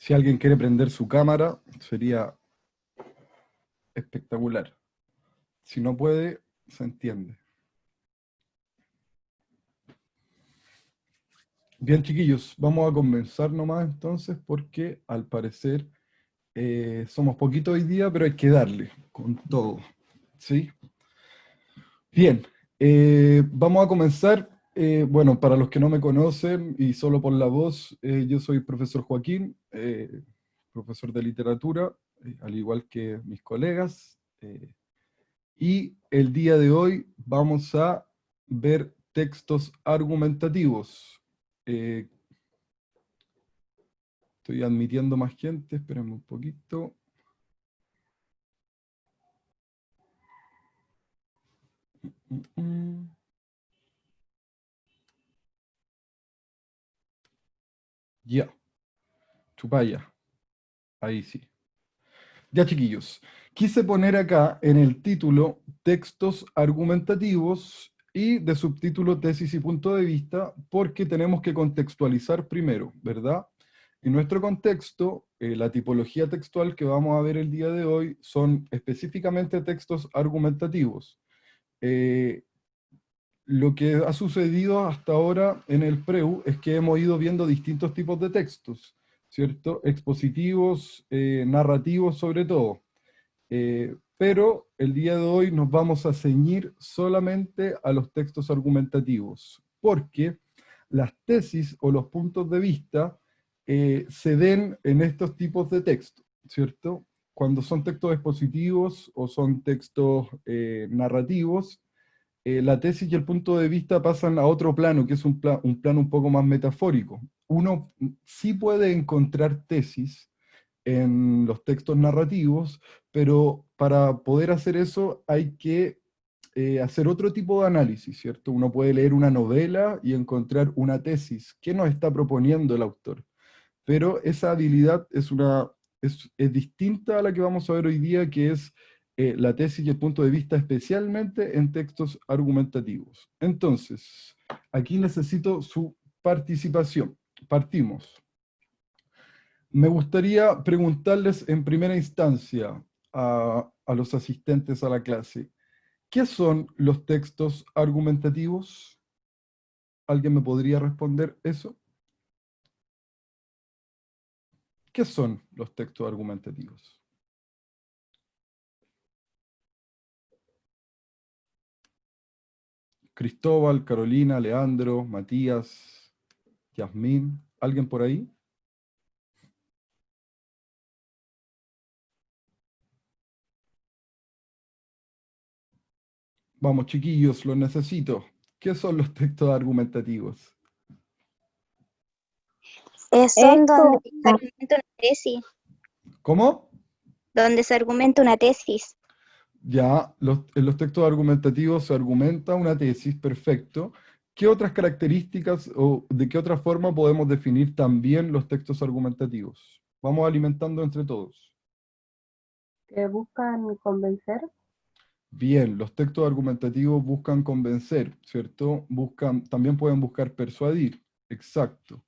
Si alguien quiere prender su cámara, sería espectacular. Si no puede, se entiende. Bien, chiquillos, vamos a comenzar nomás entonces porque al parecer somos poquitos hoy día, pero hay que darle con todo, ¿sí? Bien, vamos a comenzar. Bueno, para los que no me conocen y solo por la voz, yo soy profesor Joaquín, profesor de literatura, al igual que mis colegas. Y el día de hoy vamos a ver textos argumentativos. Eh, Estoy admitiendo más gente, espérenme un poquito. Ya, chupaya. Ahí sí. Ya, chiquillos. Quise poner acá en el título textos argumentativos y de subtítulo tesis y punto de vista porque tenemos que contextualizar primero, ¿verdad? En nuestro contexto, la tipología textual que vamos a ver el día de hoy son específicamente textos argumentativos. Eh, lo que ha sucedido hasta ahora en el PREU es que hemos ido viendo distintos tipos de textos, ¿cierto? Expositivos, narrativos sobre todo. Pero el día de hoy nos vamos a ceñir solamente a los textos argumentativos, porque las tesis o los puntos de vista se den en estos tipos de textos, ¿cierto? Cuando son textos expositivos o son textos narrativos, la tesis y el punto de vista pasan a otro plano, que es un plano un poco más metafórico. Uno sí puede encontrar tesis en los textos narrativos, pero para poder hacer eso hay que hacer otro tipo de análisis, ¿cierto? Uno puede leer una novela y encontrar una tesis. ¿Qué nos está proponiendo el autor? Pero esa habilidad es distinta a la que vamos a ver hoy día, que es la tesis y el punto de vista, especialmente en textos argumentativos. Entonces, aquí necesito su participación. Partimos. Me gustaría preguntarles en primera instancia a los asistentes a la clase, ¿qué son los textos argumentativos? ¿Alguien me podría responder eso? ¿Qué son los textos argumentativos? Cristóbal, Carolina, Leandro, Matías, Yasmín, ¿alguien por ahí? Vamos, chiquillos, los necesito. ¿Qué son los textos argumentativos? Son donde se argumenta una tesis, ¿Cómo? donde se argumenta una tesis. Ya, en los textos argumentativos se argumenta una tesis, perfecto. ¿Qué otras características o de qué otra forma podemos definir también los textos argumentativos? Vamos alimentando entre todos. Que buscan convencer. Bien, los textos argumentativos buscan convencer, ¿cierto? También pueden buscar persuadir, exacto.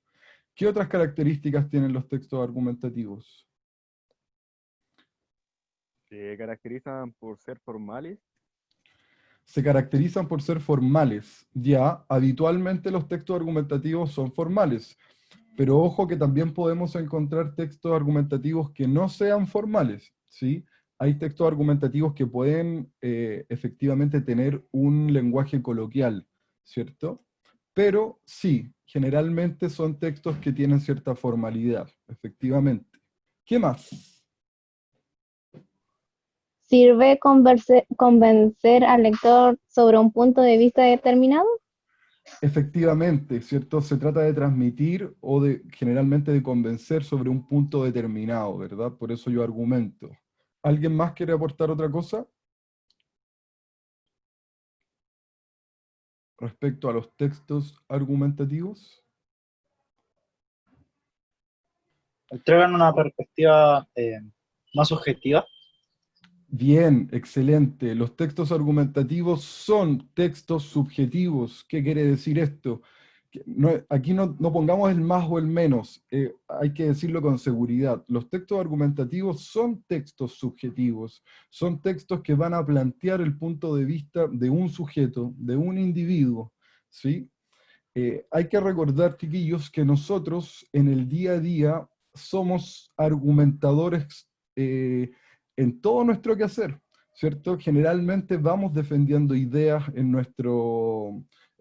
¿Qué otras características tienen los textos argumentativos? Se caracterizan por ser formales. Se caracterizan por ser formales. Ya, habitualmente los textos argumentativos son formales, pero ojo que también podemos encontrar textos argumentativos que no sean formales, ¿sí? Hay textos argumentativos que pueden efectivamente tener un lenguaje coloquial, ¿cierto? Pero sí, generalmente son textos que tienen cierta formalidad, efectivamente. ¿Qué más? ¿Sirve convencer al lector sobre un punto de vista determinado? Efectivamente, ¿cierto? Se trata de transmitir o generalmente de convencer sobre un punto determinado, ¿verdad? Por eso yo argumento. ¿Alguien más quiere aportar otra cosa respecto a los textos argumentativos? Entregan una perspectiva más objetiva. Bien, excelente. Los textos argumentativos son textos subjetivos. ¿Qué quiere decir esto? aquí no pongamos el más o el menos, hay que decirlo con seguridad. Los textos argumentativos son textos subjetivos, son textos que van a plantear el punto de vista de un sujeto, de un individuo, ¿sí? Hay que recordar, chiquillos, que nosotros en el día a día somos argumentadores en todo nuestro quehacer, ¿cierto? Generalmente vamos defendiendo ideas en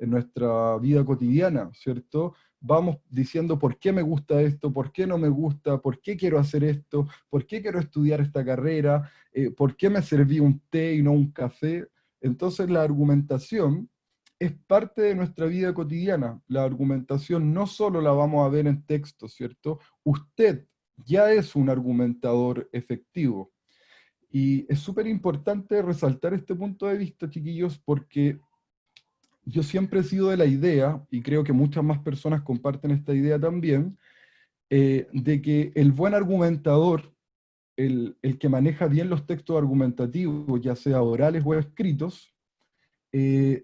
nuestra vida cotidiana, ¿cierto? Vamos diciendo por qué me gusta esto, por qué no me gusta, por qué quiero hacer esto, por qué quiero estudiar esta carrera, por qué me serví un té y no un café. Entonces la argumentación es parte de nuestra vida cotidiana. La argumentación no solo la vamos a ver en texto, ¿cierto? Usted ya es un argumentador efectivo. Y es súper importante resaltar este punto de vista, chiquillos, porque yo siempre he sido de la idea, y creo que muchas más personas comparten esta idea también, de que el buen argumentador, el que maneja bien los textos argumentativos, ya sea orales o escritos,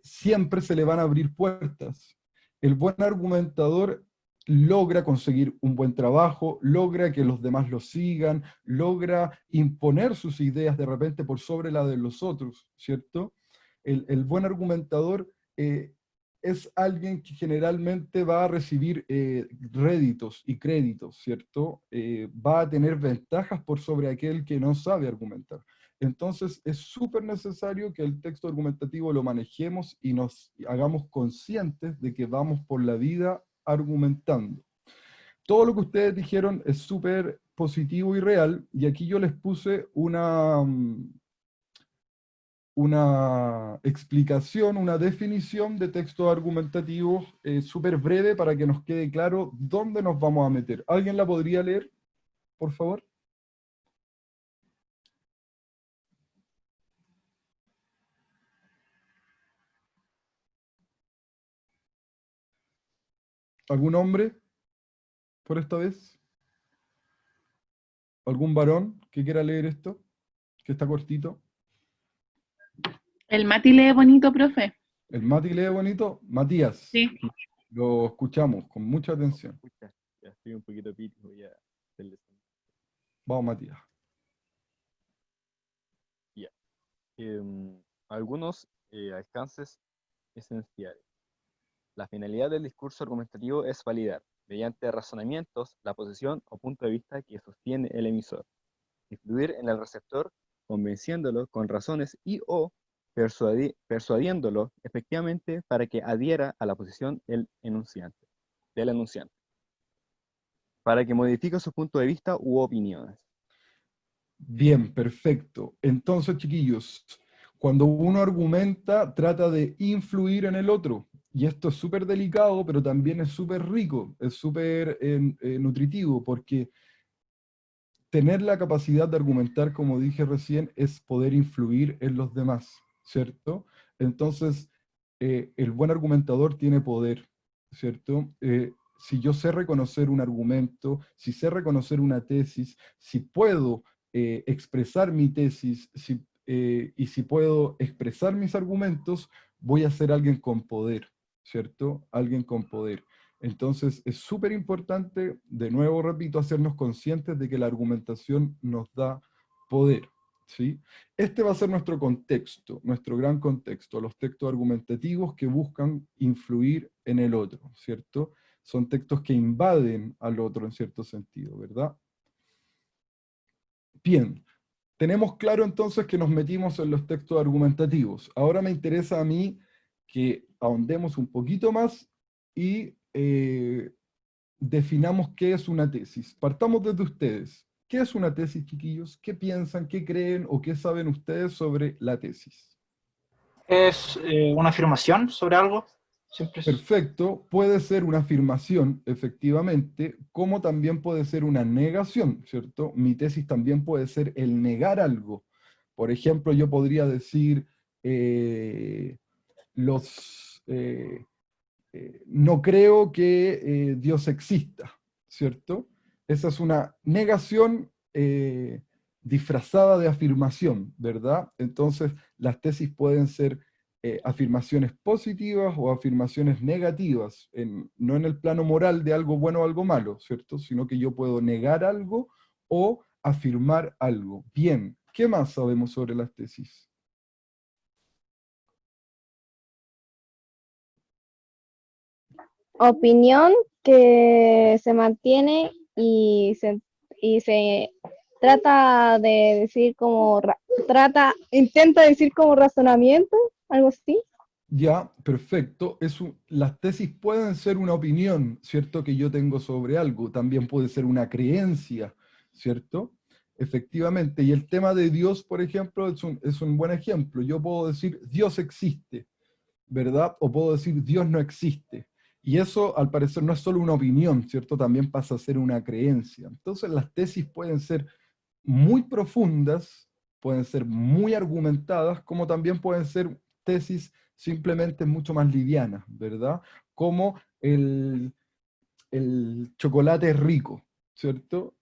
siempre se le van a abrir puertas. El buen argumentador logra conseguir un buen trabajo, logra que los demás lo sigan, logra imponer sus ideas de repente por sobre la de los otros, ¿cierto? El buen argumentador es alguien que generalmente va a recibir réditos y créditos, ¿cierto? Va a tener ventajas por sobre aquel que no sabe argumentar. Entonces es súper necesario que el texto argumentativo lo manejemos y nos hagamos conscientes de que vamos por la vida argumentando. Todo lo que ustedes dijeron es súper positivo y real, y aquí yo les puse una explicación, una definición de textos argumentativos súper breve para que nos quede claro dónde nos vamos a meter. ¿Alguien la podría leer, por favor? ¿Algún hombre por esta vez? ¿Algún varón que quiera leer esto? Que está cortito. El Mati lee bonito, profe. ¿El Mati lee bonito? Matías, Sí. lo escuchamos con mucha atención. Escucha, ya estoy un poquito pítico ya. Vamos, Matías. Ya. Algunos alcances esenciales. La finalidad del discurso argumentativo es validar, mediante razonamientos, la posición o punto de vista que sostiene el emisor. Influir en el receptor, convenciéndolo con razones y o persuadiéndolo efectivamente para que adhiera a la posición del enunciante, para que modifique su punto de vista u opiniones. Bien, perfecto. Entonces, chiquillos, cuando uno argumenta, trata de influir en el otro. Y esto es súper delicado, pero también es súper rico, es súper nutritivo, porque tener la capacidad de argumentar, como dije recién, es poder influir en los demás, ¿cierto? Entonces, el buen argumentador tiene poder, ¿cierto? Si yo sé reconocer un argumento, si sé reconocer una tesis, si puedo expresar mi tesis, y si puedo expresar mis argumentos, voy a ser alguien con poder, ¿cierto? Alguien con poder. Entonces es súper importante, de nuevo repito, hacernos conscientes de que la argumentación nos da poder, ¿sí? Este va a ser nuestro contexto, nuestro gran contexto, los textos argumentativos que buscan influir en el otro, ¿cierto? Son textos que invaden al otro en cierto sentido, ¿verdad? Bien, tenemos claro entonces que nos metimos en los textos argumentativos. Ahora me interesa a mí que ahondemos un poquito más y definamos qué es una tesis. Partamos desde ustedes. ¿Qué es una tesis, chiquillos? ¿Qué piensan, qué creen o qué saben ustedes sobre la tesis? ¿Es una afirmación sobre algo? Siempre es... Perfecto, puede ser una afirmación, efectivamente, como también puede ser una negación, ¿cierto? Mi tesis también puede ser el negar algo. Por ejemplo, yo podría decir, no creo que Dios exista, ¿cierto? Esa es una negación disfrazada de afirmación, ¿verdad? Entonces, las tesis pueden ser afirmaciones positivas o afirmaciones negativas, no en el plano moral de algo bueno o algo malo, ¿cierto? Sino que yo puedo negar algo o afirmar algo. Bien, ¿qué más sabemos sobre las tesis? Opinión que se mantiene y se trata de decir como, intenta decir como razonamiento, algo así. Ya, perfecto. Las tesis pueden ser una opinión, ¿cierto? Que yo tengo sobre algo. También puede ser una creencia, ¿cierto? Efectivamente. Y el tema de Dios, por ejemplo, es un buen ejemplo. Yo puedo decir Dios existe, ¿verdad? O puedo decir Dios no existe. Y eso, al parecer, no es solo una opinión, ¿cierto? También pasa a ser una creencia. Entonces, las tesis pueden ser muy profundas, pueden ser muy argumentadas, como también pueden ser tesis simplemente mucho más livianas, ¿verdad? Como el chocolate es rico, ¿cierto?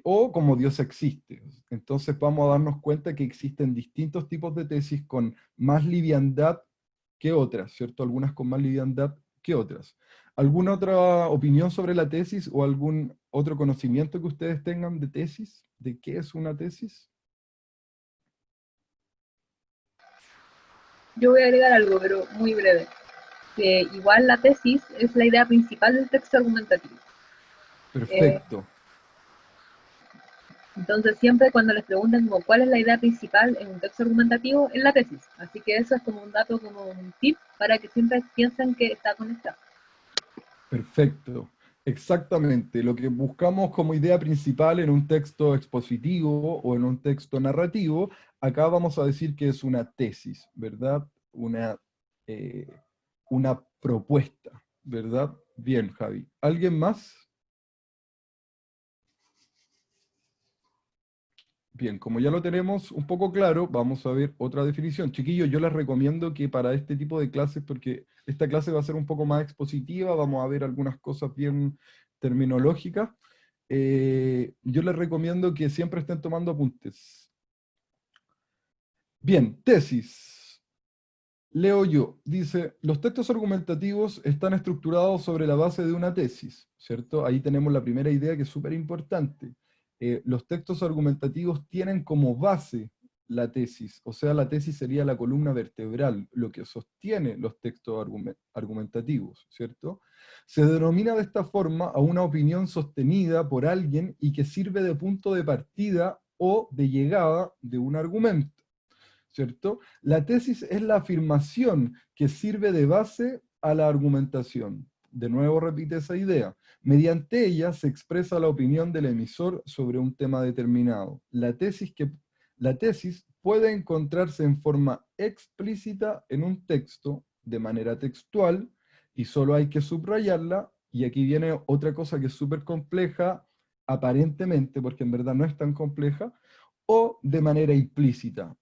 O como Dios existe. Entonces vamos a darnos cuenta que existen distintos tipos de tesis con más liviandad que otras, ¿cierto? Algunas con más liviandad que otras. ¿Alguna otra opinión sobre la tesis o algún otro conocimiento que ustedes tengan de tesis? ¿De qué es una tesis? Yo voy a agregar algo, pero muy breve. Que igual la tesis es la idea principal del texto argumentativo. Perfecto. Entonces siempre cuando les preguntan como cuál es la idea principal en un texto argumentativo, es la tesis. Así que eso es como un dato, como un tip, para que siempre piensen que está conectado. Perfecto. Exactamente. Lo que buscamos como idea principal en un texto expositivo o en un texto narrativo, acá vamos a decir que es una tesis, ¿verdad? Una propuesta, ¿verdad? Bien, Javi. ¿Alguien más? Bien, como ya lo tenemos un poco claro, vamos a ver otra definición. Chiquillos, yo les recomiendo que para este tipo de clases, porque esta clase va a ser un poco más expositiva, vamos a ver algunas cosas bien terminológicas, yo les recomiendo que siempre estén tomando apuntes. Bien, tesis. Leo yo, dice, los textos argumentativos están estructurados sobre la base de una tesis, ¿cierto? Ahí tenemos la primera idea que es súper importante. Los textos argumentativos tienen como base la tesis, o sea, la tesis sería la columna vertebral, lo que sostiene los textos argumentativos, ¿cierto? Se denomina de esta forma a una opinión sostenida por alguien y que sirve de punto de partida o de llegada de un argumento, ¿cierto? La tesis es la afirmación que sirve de base a la argumentación. De nuevo repite esa idea. Mediante ella se expresa la opinión del emisor sobre un tema determinado. La tesis puede encontrarse en forma explícita en un texto, de manera textual, y solo hay que subrayarla, y aquí viene otra cosa que es súper compleja, aparentemente, porque en verdad no es tan compleja, o de manera implícita.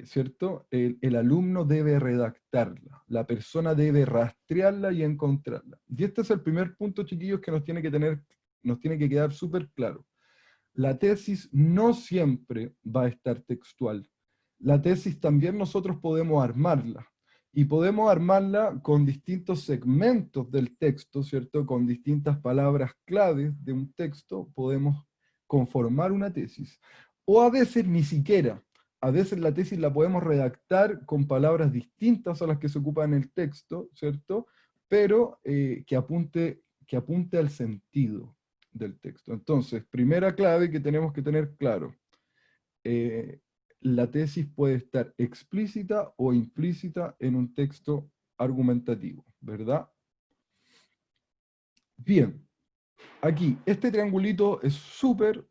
¿Cierto? El alumno debe redactarla, la persona debe rastrearla y encontrarla. Y este es el primer punto, chiquillos, que nos tiene que quedar súper claro. La tesis no siempre va a estar textual. La tesis también nosotros podemos armarla. Y podemos armarla con distintos segmentos del texto, ¿cierto? Con distintas palabras claves de un texto podemos conformar una tesis. O a veces ni siquiera. A veces la tesis la podemos redactar con palabras distintas a las que se ocupan en el texto, ¿cierto? Pero que apunte al sentido del texto. Entonces, primera clave que tenemos que tener claro. La tesis puede estar explícita o implícita en un texto argumentativo, ¿verdad? Bien, aquí, este triangulito es súper,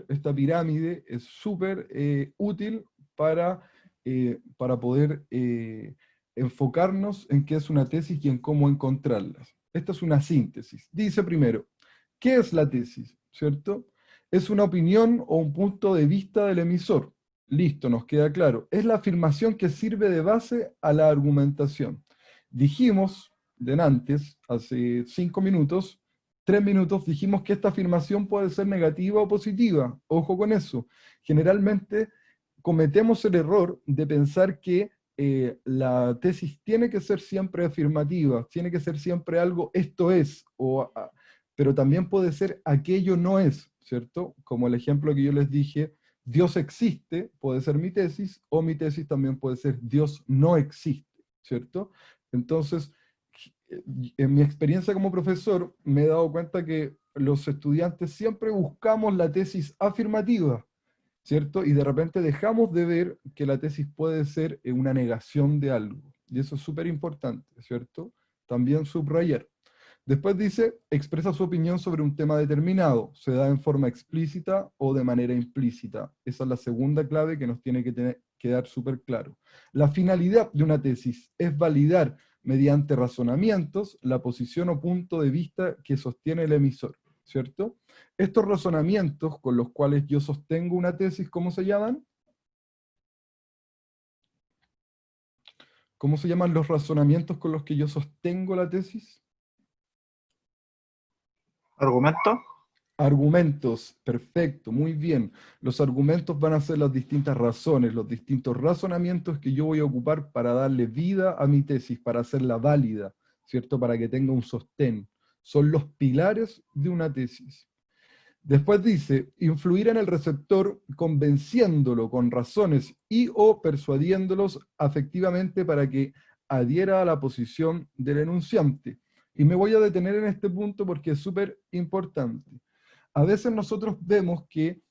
esta pirámide es súper útil para poder enfocarnos en qué es una tesis y en cómo encontrarlas. Esta es una síntesis. Dice primero, ¿qué es la tesis? ¿Cierto? Es una opinión o un punto de vista del emisor. Listo, nos queda claro. Es la afirmación que sirve de base a la argumentación. Dijimos, antes, hace 5 minutos, 3 minutos, dijimos que esta afirmación puede ser negativa o positiva. Ojo con eso. Generalmente cometemos el error de pensar que la tesis tiene que ser siempre afirmativa, tiene que ser siempre algo, esto es, pero también puede ser aquello no es, ¿cierto? Como el ejemplo que yo les dije, Dios existe, puede ser mi tesis, o mi tesis también puede ser Dios no existe, ¿cierto? Entonces, en mi experiencia como profesor, me he dado cuenta que los estudiantes siempre buscamos la tesis afirmativa, ¿cierto? Y de repente dejamos de ver que la tesis puede ser una negación de algo. Y eso es súper importante, ¿cierto? También subrayar. Después dice, expresa su opinión sobre un tema determinado, se da en forma explícita o de manera implícita. Esa es la segunda clave que nos tiene que quedar súper claro. La finalidad de una tesis es validar mediante razonamientos la posición o punto de vista que sostiene el emisor, ¿cierto? Estos razonamientos con los cuales yo sostengo una tesis, ¿cómo se llaman? ¿Cómo se llaman los razonamientos con los que yo sostengo la tesis? ¿Argumento? Argumentos, perfecto, muy bien. Los argumentos van a ser las distintas razones, los distintos razonamientos que yo voy a ocupar para darle vida a mi tesis, para hacerla válida, ¿cierto? Para que tenga un sostén. Son los pilares de una tesis. Después dice, influir en el receptor convenciéndolo con razones y o persuadiéndolos afectivamente para que adhiera a la posición del enunciante. Y me voy a detener en este punto porque es súper importante. A veces nosotros vemos que,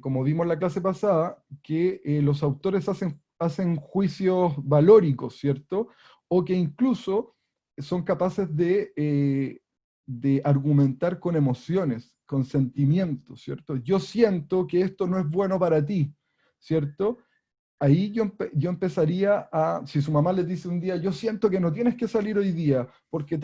como vimos en la clase pasada, que los autores hacen juicios valóricos, ¿cierto? O que incluso son capaces de argumentar con emociones, con sentimientos, ¿cierto? Yo siento que esto no es bueno para ti, ¿cierto? Ahí yo empezaría a, si su mamá les dice un día, yo siento que no tienes que salir hoy día porque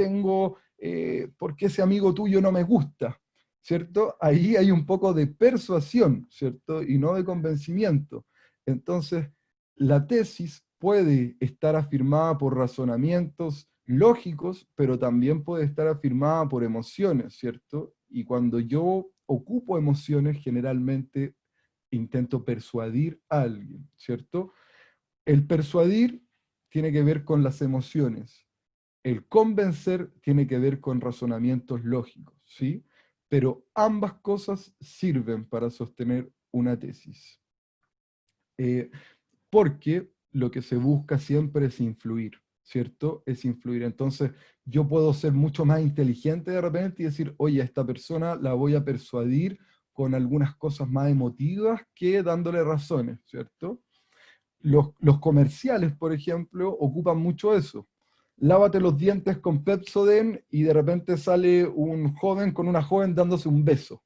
porque ese amigo tuyo no me gusta, ¿cierto? Ahí hay un poco de persuasión, ¿cierto? Y no de convencimiento. Entonces, la tesis puede estar afirmada por razonamientos lógicos, pero también puede estar afirmada por emociones, ¿cierto? Y cuando yo ocupo emociones, generalmente intento persuadir a alguien, ¿cierto? El persuadir tiene que ver con las emociones. El convencer tiene que ver con razonamientos lógicos, ¿sí? Pero ambas cosas sirven para sostener una tesis. Porque lo que se busca siempre es influir, ¿cierto? Es influir. Entonces, yo puedo ser mucho más inteligente de repente y decir, oye, a esta persona la voy a persuadir con algunas cosas más emotivas que dándole razones, ¿cierto? Los comerciales, por ejemplo, ocupan mucho eso. Lávate los dientes con Pepsodent y de repente sale un joven con una joven dándose un beso,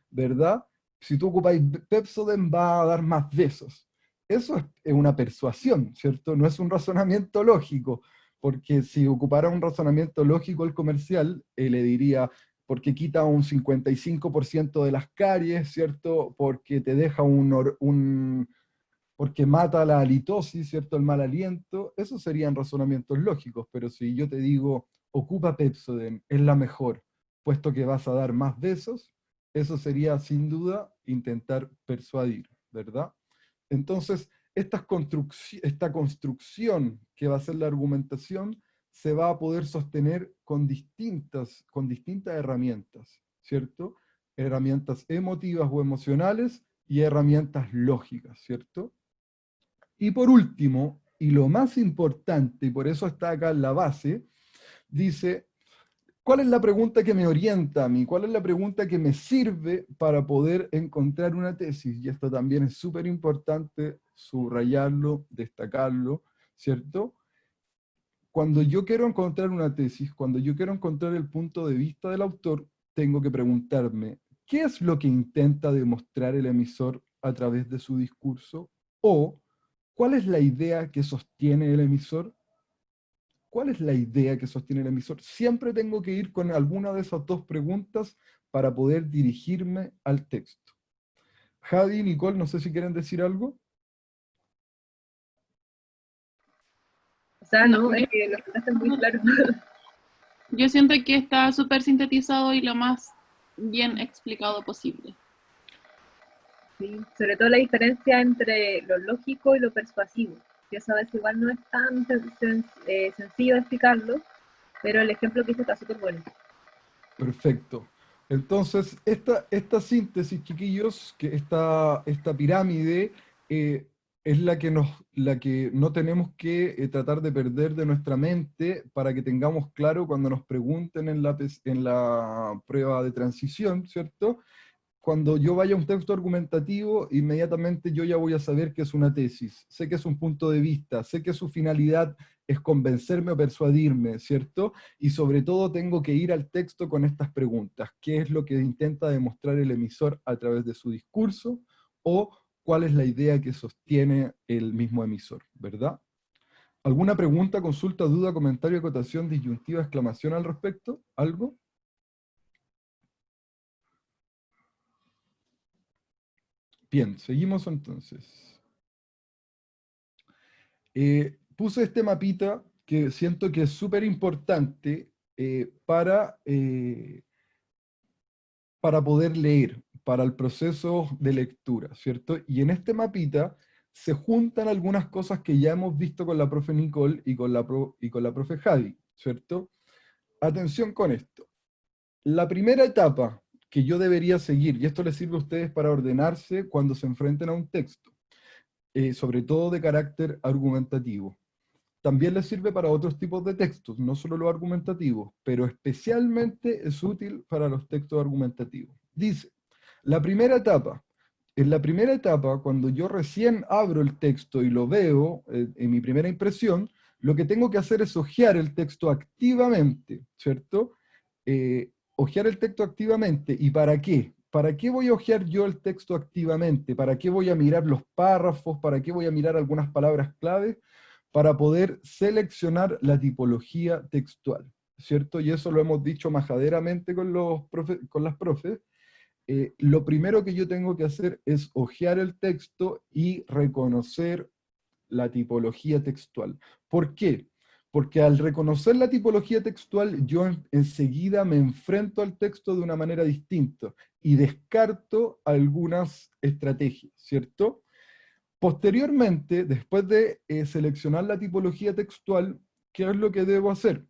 ¿verdad? Si tú ocupáis Pepsodent va a dar más besos. Eso es una persuasión, ¿cierto? No es un razonamiento lógico, porque si ocupara un razonamiento lógico el comercial, le diría, porque quita un 55% de las caries, ¿cierto? Porque te deja porque mata la halitosis, ¿cierto? El mal aliento. Esos serían razonamientos lógicos, pero si yo te digo, ocupa Pepsodent, es la mejor, puesto que vas a dar más besos, eso sería sin duda intentar persuadir, ¿verdad? Entonces, esta construcción que va a ser la argumentación se va a poder sostener con distintas herramientas, ¿cierto? Herramientas emotivas o emocionales y herramientas lógicas, ¿cierto? Y por último, y lo más importante, y por eso está acá en la base, dice, ¿cuál es la pregunta que me orienta a mí? ¿Cuál es la pregunta que me sirve para poder encontrar una tesis? Y esto también es súper importante subrayarlo, destacarlo, ¿cierto? Cuando yo quiero encontrar una tesis, cuando yo quiero encontrar el punto de vista del autor, tengo que preguntarme, ¿qué es lo que intenta demostrar el emisor a través de su discurso? O, ¿cuál es la idea que sostiene el emisor? ¿Cuál es la idea que sostiene el emisor? Siempre tengo que ir con alguna de esas dos preguntas para poder dirigirme al texto. Javi, Nicole, no sé si quieren decir algo. O sea, no, es que lo explicaste muy claro. Yo siento que está súper sintetizado y lo más bien explicado posible. Sí, sobre todo la diferencia entre lo lógico y lo persuasivo. porque eso a veces igual no es tan sencillo de explicarlo, pero el ejemplo que hice está súper bueno. Perfecto. Entonces, esta síntesis, chiquillos, que esta pirámide es la que no tenemos que tratar de perder de nuestra mente para que tengamos claro cuando nos pregunten en la prueba de transición, ¿cierto? Cuando yo vaya a un texto argumentativo, inmediatamente yo ya voy a saber que es una tesis, sé que es un punto de vista, sé que su finalidad es convencerme o persuadirme, ¿cierto? Y sobre todo tengo que ir al texto con estas preguntas. ¿Qué es lo que intenta demostrar el emisor a través de su discurso? ¿O cuál es la idea que sostiene el mismo emisor? ¿Verdad? ¿Alguna pregunta, consulta, duda, comentario, acotación, disyuntiva, exclamación al respecto? ¿Algo? Bien, seguimos entonces. Puse este mapita que siento que es súper importante para poder leer, para el proceso de lectura, ¿cierto? Y en este mapita se juntan algunas cosas que ya hemos visto con la profe Nicole y con la profe Javi, ¿cierto? Atención con esto. La primera etapa que yo debería seguir, y esto les sirve a ustedes para ordenarse cuando se enfrenten a un texto, sobre todo de carácter argumentativo. También les sirve para otros tipos de textos, no solo los argumentativos, pero especialmente es útil para los textos argumentativos. Dice, en la primera etapa, cuando yo recién abro el texto y lo veo en mi primera impresión, lo que tengo que hacer es hojear el texto activamente, ¿cierto? Hojear el texto activamente. ¿Y para qué? ¿Para qué voy a hojear yo el texto activamente? ¿Para qué voy a mirar los párrafos? ¿Para qué voy a mirar algunas palabras clave? Para poder seleccionar la tipología textual, ¿cierto? Y eso lo hemos dicho majaderamente con las profes. Lo primero que yo tengo que hacer es hojear el texto y reconocer la tipología textual. ¿Por qué? Porque al reconocer la tipología textual, yo enseguida me enfrento al texto de una manera distinta y descarto algunas estrategias, ¿cierto? Posteriormente, después de seleccionar la tipología textual, ¿qué es lo que debo hacer?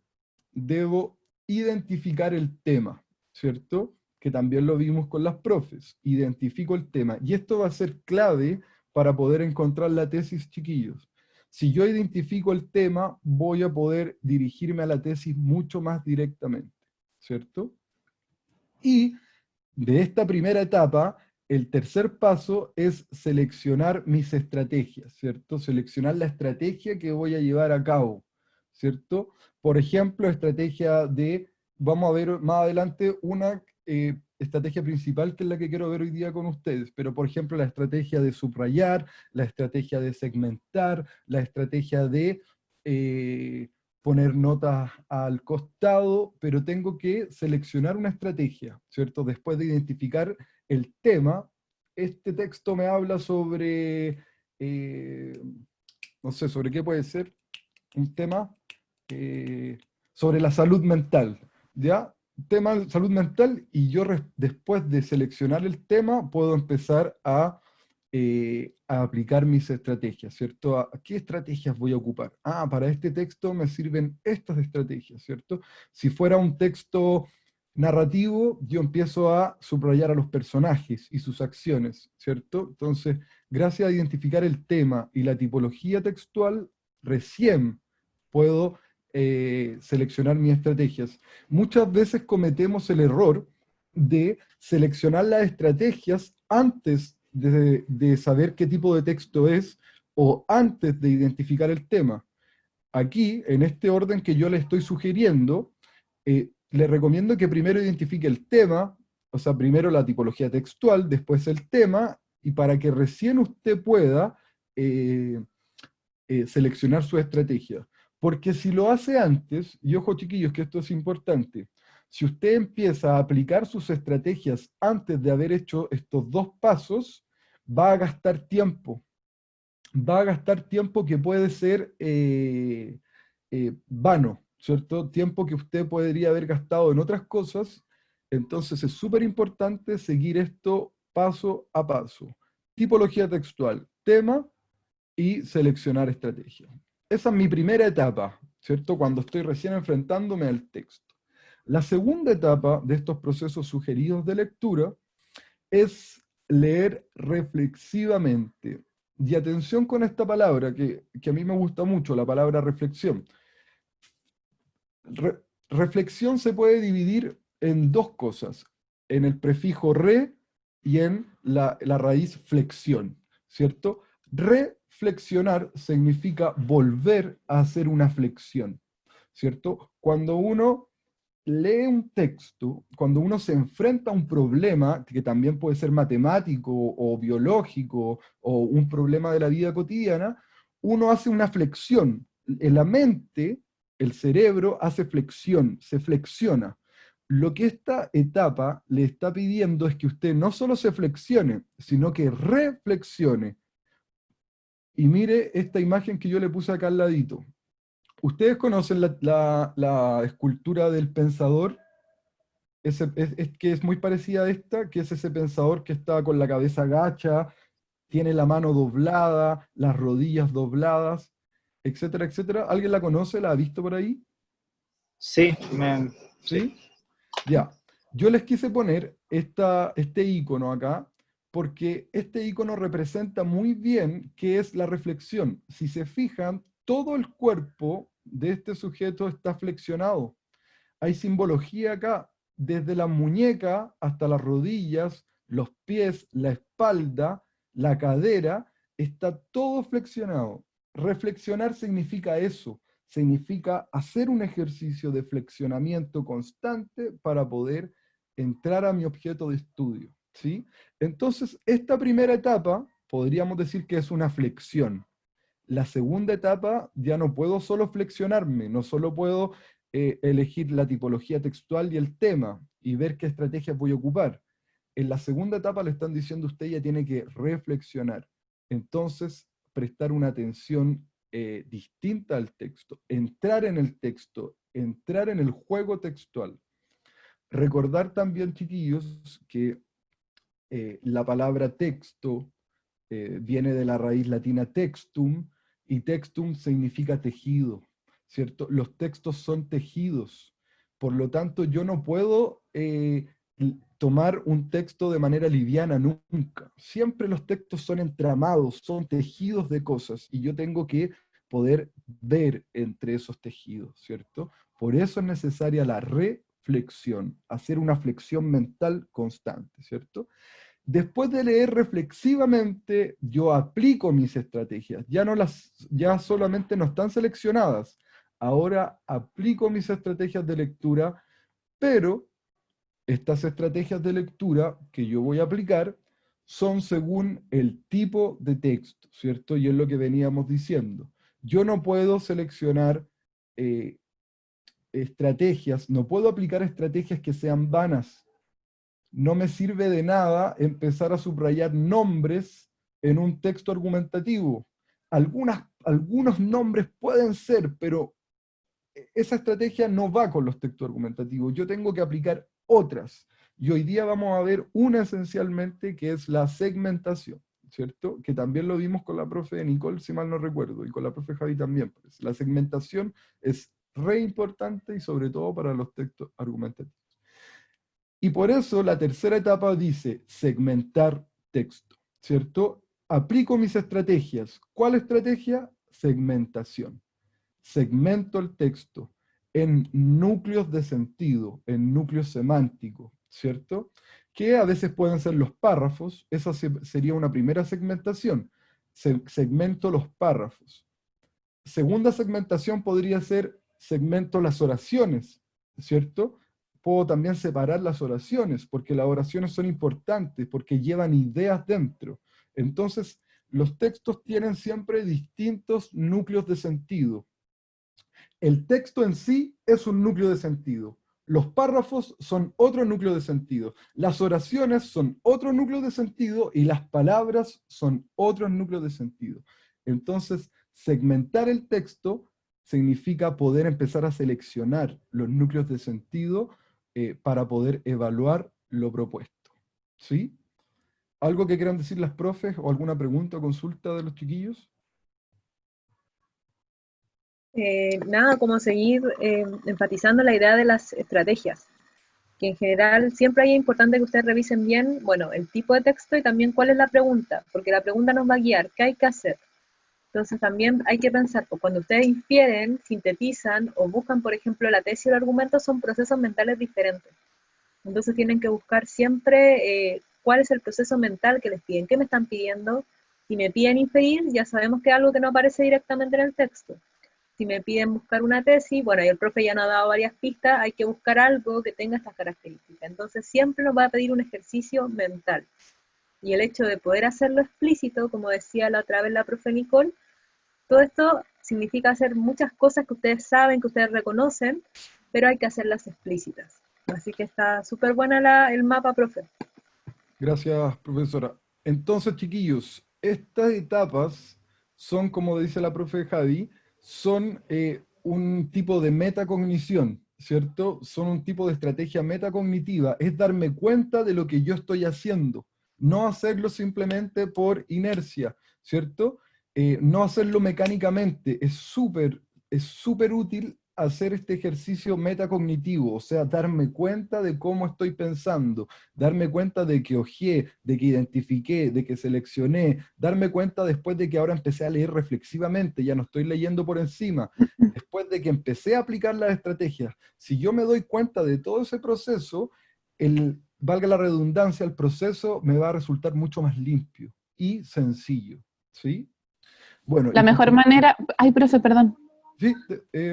Debo identificar el tema, ¿cierto? Que también lo vimos con las profes. Identifico el tema. Y esto va a ser clave para poder encontrar la tesis, chiquillos. Si yo identifico el tema, voy a poder dirigirme a la tesis mucho más directamente, ¿cierto? Y de esta primera etapa, el tercer paso es seleccionar mis estrategias, ¿cierto? Seleccionar la estrategia que voy a llevar a cabo, ¿cierto? Por ejemplo, vamos a ver más adelante una estrategia principal que es la que quiero ver hoy día con ustedes, pero por ejemplo la estrategia de subrayar, la estrategia de segmentar, la estrategia de poner notas al costado, pero tengo que seleccionar una estrategia, ¿cierto? Después de identificar el tema, este texto me habla sobre, no sé, ¿sobre qué puede ser? Un tema sobre la salud mental, ¿ya? Tema de salud mental, y yo después de seleccionar el tema, puedo empezar a aplicar mis estrategias, ¿cierto? ¿Qué estrategias voy a ocupar? Para este texto me sirven estas estrategias, ¿cierto? Si fuera un texto narrativo, yo empiezo a subrayar a los personajes y sus acciones, ¿cierto? Entonces, gracias a identificar el tema y la tipología textual, recién puedo seleccionar mis estrategias. Muchas veces cometemos el error de seleccionar las estrategias antes de saber qué tipo de texto es o antes de identificar el tema. Aquí, en este orden que yo le estoy sugiriendo, le recomiendo que primero identifique el tema, o sea, primero la tipología textual, después el tema, y para que recién usted pueda seleccionar su estrategia. Porque si lo hace antes, y ojo chiquillos que esto es importante, si usted empieza a aplicar sus estrategias antes de haber hecho estos dos pasos, va a gastar tiempo. Va a gastar tiempo que puede ser vano, ¿cierto? Tiempo que usted podría haber gastado en otras cosas. Entonces es súper importante seguir esto paso a paso. Tipología textual, tema, y seleccionar estrategias. Esa es mi primera etapa, ¿cierto? Cuando estoy recién enfrentándome al texto. La segunda etapa de estos procesos sugeridos de lectura es leer reflexivamente. Y atención con esta palabra, que a mí me gusta mucho, la palabra reflexión. Reflexión se puede dividir en dos cosas, en el prefijo re y en la raíz flexión, ¿cierto? Reflexionar significa volver a hacer una flexión, ¿cierto? Cuando uno lee un texto, cuando uno se enfrenta a un problema, que también puede ser matemático o biológico o un problema de la vida cotidiana, uno hace una flexión. En la mente, el cerebro hace flexión, se flexiona. Lo que esta etapa le está pidiendo es que usted no solo se flexione, sino que reflexione. Y mire esta imagen que yo le puse acá al ladito. ¿Ustedes conocen la escultura del pensador? Es que es muy parecida a esta, que es ese pensador que está con la cabeza agacha, tiene la mano doblada, las rodillas dobladas, etcétera, etcétera. ¿Alguien la conoce? ¿La ha visto por ahí? Sí, ¿Sí? Ya. Yo les quise poner este icono acá, porque este icono representa muy bien qué es la reflexión. Si se fijan, todo el cuerpo de este sujeto está flexionado. Hay simbología acá, desde la muñeca hasta las rodillas, los pies, la espalda, la cadera, está todo flexionado. Reflexionar significa eso, significa hacer un ejercicio de flexionamiento constante para poder entrar a mi objeto de estudio, ¿sí? Entonces, esta primera etapa, podríamos decir que es una flexión. La segunda etapa, ya no puedo solo flexionarme, no solo puedo elegir la tipología textual y el tema, y ver qué estrategias voy a ocupar. En la segunda etapa le están diciendo usted ya tiene que reflexionar. Entonces, prestar una atención distinta al texto, entrar en el texto, entrar en el juego textual. Recordar también, chiquillos, que la palabra texto viene de la raíz latina textum, y textum significa tejido, ¿cierto? Los textos son tejidos, por lo tanto yo no puedo tomar un texto de manera liviana nunca. Siempre los textos son entramados, son tejidos de cosas, y yo tengo que poder ver entre esos tejidos, ¿cierto? Por eso es necesaria la reflexión, hacer una flexión mental constante, ¿cierto? Después de leer reflexivamente, yo aplico mis estrategias. Ya solamente no están seleccionadas. Ahora aplico mis estrategias de lectura, pero estas estrategias de lectura que yo voy a aplicar son según el tipo de texto, ¿cierto? Y es lo que veníamos diciendo. Yo no puedo seleccionar estrategias, no puedo aplicar estrategias que sean vanas. No me sirve de nada empezar a subrayar nombres en un texto argumentativo. Algunos nombres pueden ser, pero esa estrategia no va con los textos argumentativos. Yo tengo que aplicar otras. Y hoy día vamos a ver una esencialmente, que es la segmentación, ¿cierto? Que también lo vimos con la profe Nicole, si mal no recuerdo, y con la profe Javi también. Pues. La segmentación es re importante y sobre todo para los textos argumentativos. Y por eso la tercera etapa dice segmentar texto, ¿cierto? Aplico mis estrategias. ¿Cuál estrategia? Segmentación. Segmento el texto en núcleos de sentido, en núcleos semánticos, ¿cierto? Que a veces pueden ser los párrafos. Esa sería una primera segmentación. Segmento los párrafos. Segunda segmentación podría ser segmento las oraciones, ¿cierto? Puedo también separar las oraciones, porque las oraciones son importantes, porque llevan ideas dentro. Entonces, los textos tienen siempre distintos núcleos de sentido. El texto en sí es un núcleo de sentido. Los párrafos son otro núcleo de sentido. Las oraciones son otro núcleo de sentido y las palabras son otros núcleos de sentido. Entonces, segmentar el texto significa poder empezar a seleccionar los núcleos de sentido para poder evaluar lo propuesto. ¿Sí? ¿Algo que quieran decir las profes o alguna pregunta o consulta de los chiquillos? Nada, como seguir enfatizando la idea de las estrategias, que en general siempre es importante que ustedes revisen bien, bueno, el tipo de texto y también cuál es la pregunta, porque la pregunta nos va a guiar, ¿qué hay que hacer? Entonces también hay que pensar, pues cuando ustedes infieren, sintetizan o buscan, por ejemplo, la tesis o el argumento, son procesos mentales diferentes. Entonces tienen que buscar siempre cuál es el proceso mental que les piden, qué me están pidiendo. Si me piden inferir, ya sabemos que es algo que no aparece directamente en el texto. Si me piden buscar una tesis, bueno, y el profe ya nos ha dado varias pistas, hay que buscar algo que tenga estas características. Entonces siempre nos va a pedir un ejercicio mental. Y el hecho de poder hacerlo explícito, como decía la otra vez la profe Nicole, todo esto significa hacer muchas cosas que ustedes saben, que ustedes reconocen, pero hay que hacerlas explícitas. Así que está súper buena el mapa, profe. Gracias, profesora. Entonces, chiquillos, estas etapas son, como dice la profe Javi, son un tipo de metacognición, ¿cierto? Son un tipo de estrategia metacognitiva, es darme cuenta de lo que yo estoy haciendo, no hacerlo simplemente por inercia, ¿cierto? No hacerlo mecánicamente, es súper útil hacer este ejercicio metacognitivo, o sea, darme cuenta de cómo estoy pensando, darme cuenta de que hojeé, de que identifiqué, de que seleccioné, darme cuenta después de que ahora empecé a leer reflexivamente, ya no estoy leyendo por encima, después de que empecé a aplicar las estrategias. Si yo me doy cuenta de todo ese proceso, valga la redundancia, el proceso me va a resultar mucho más limpio y sencillo, ¿sí? Bueno, La mejor manera, ay, profe, perdón, Sí,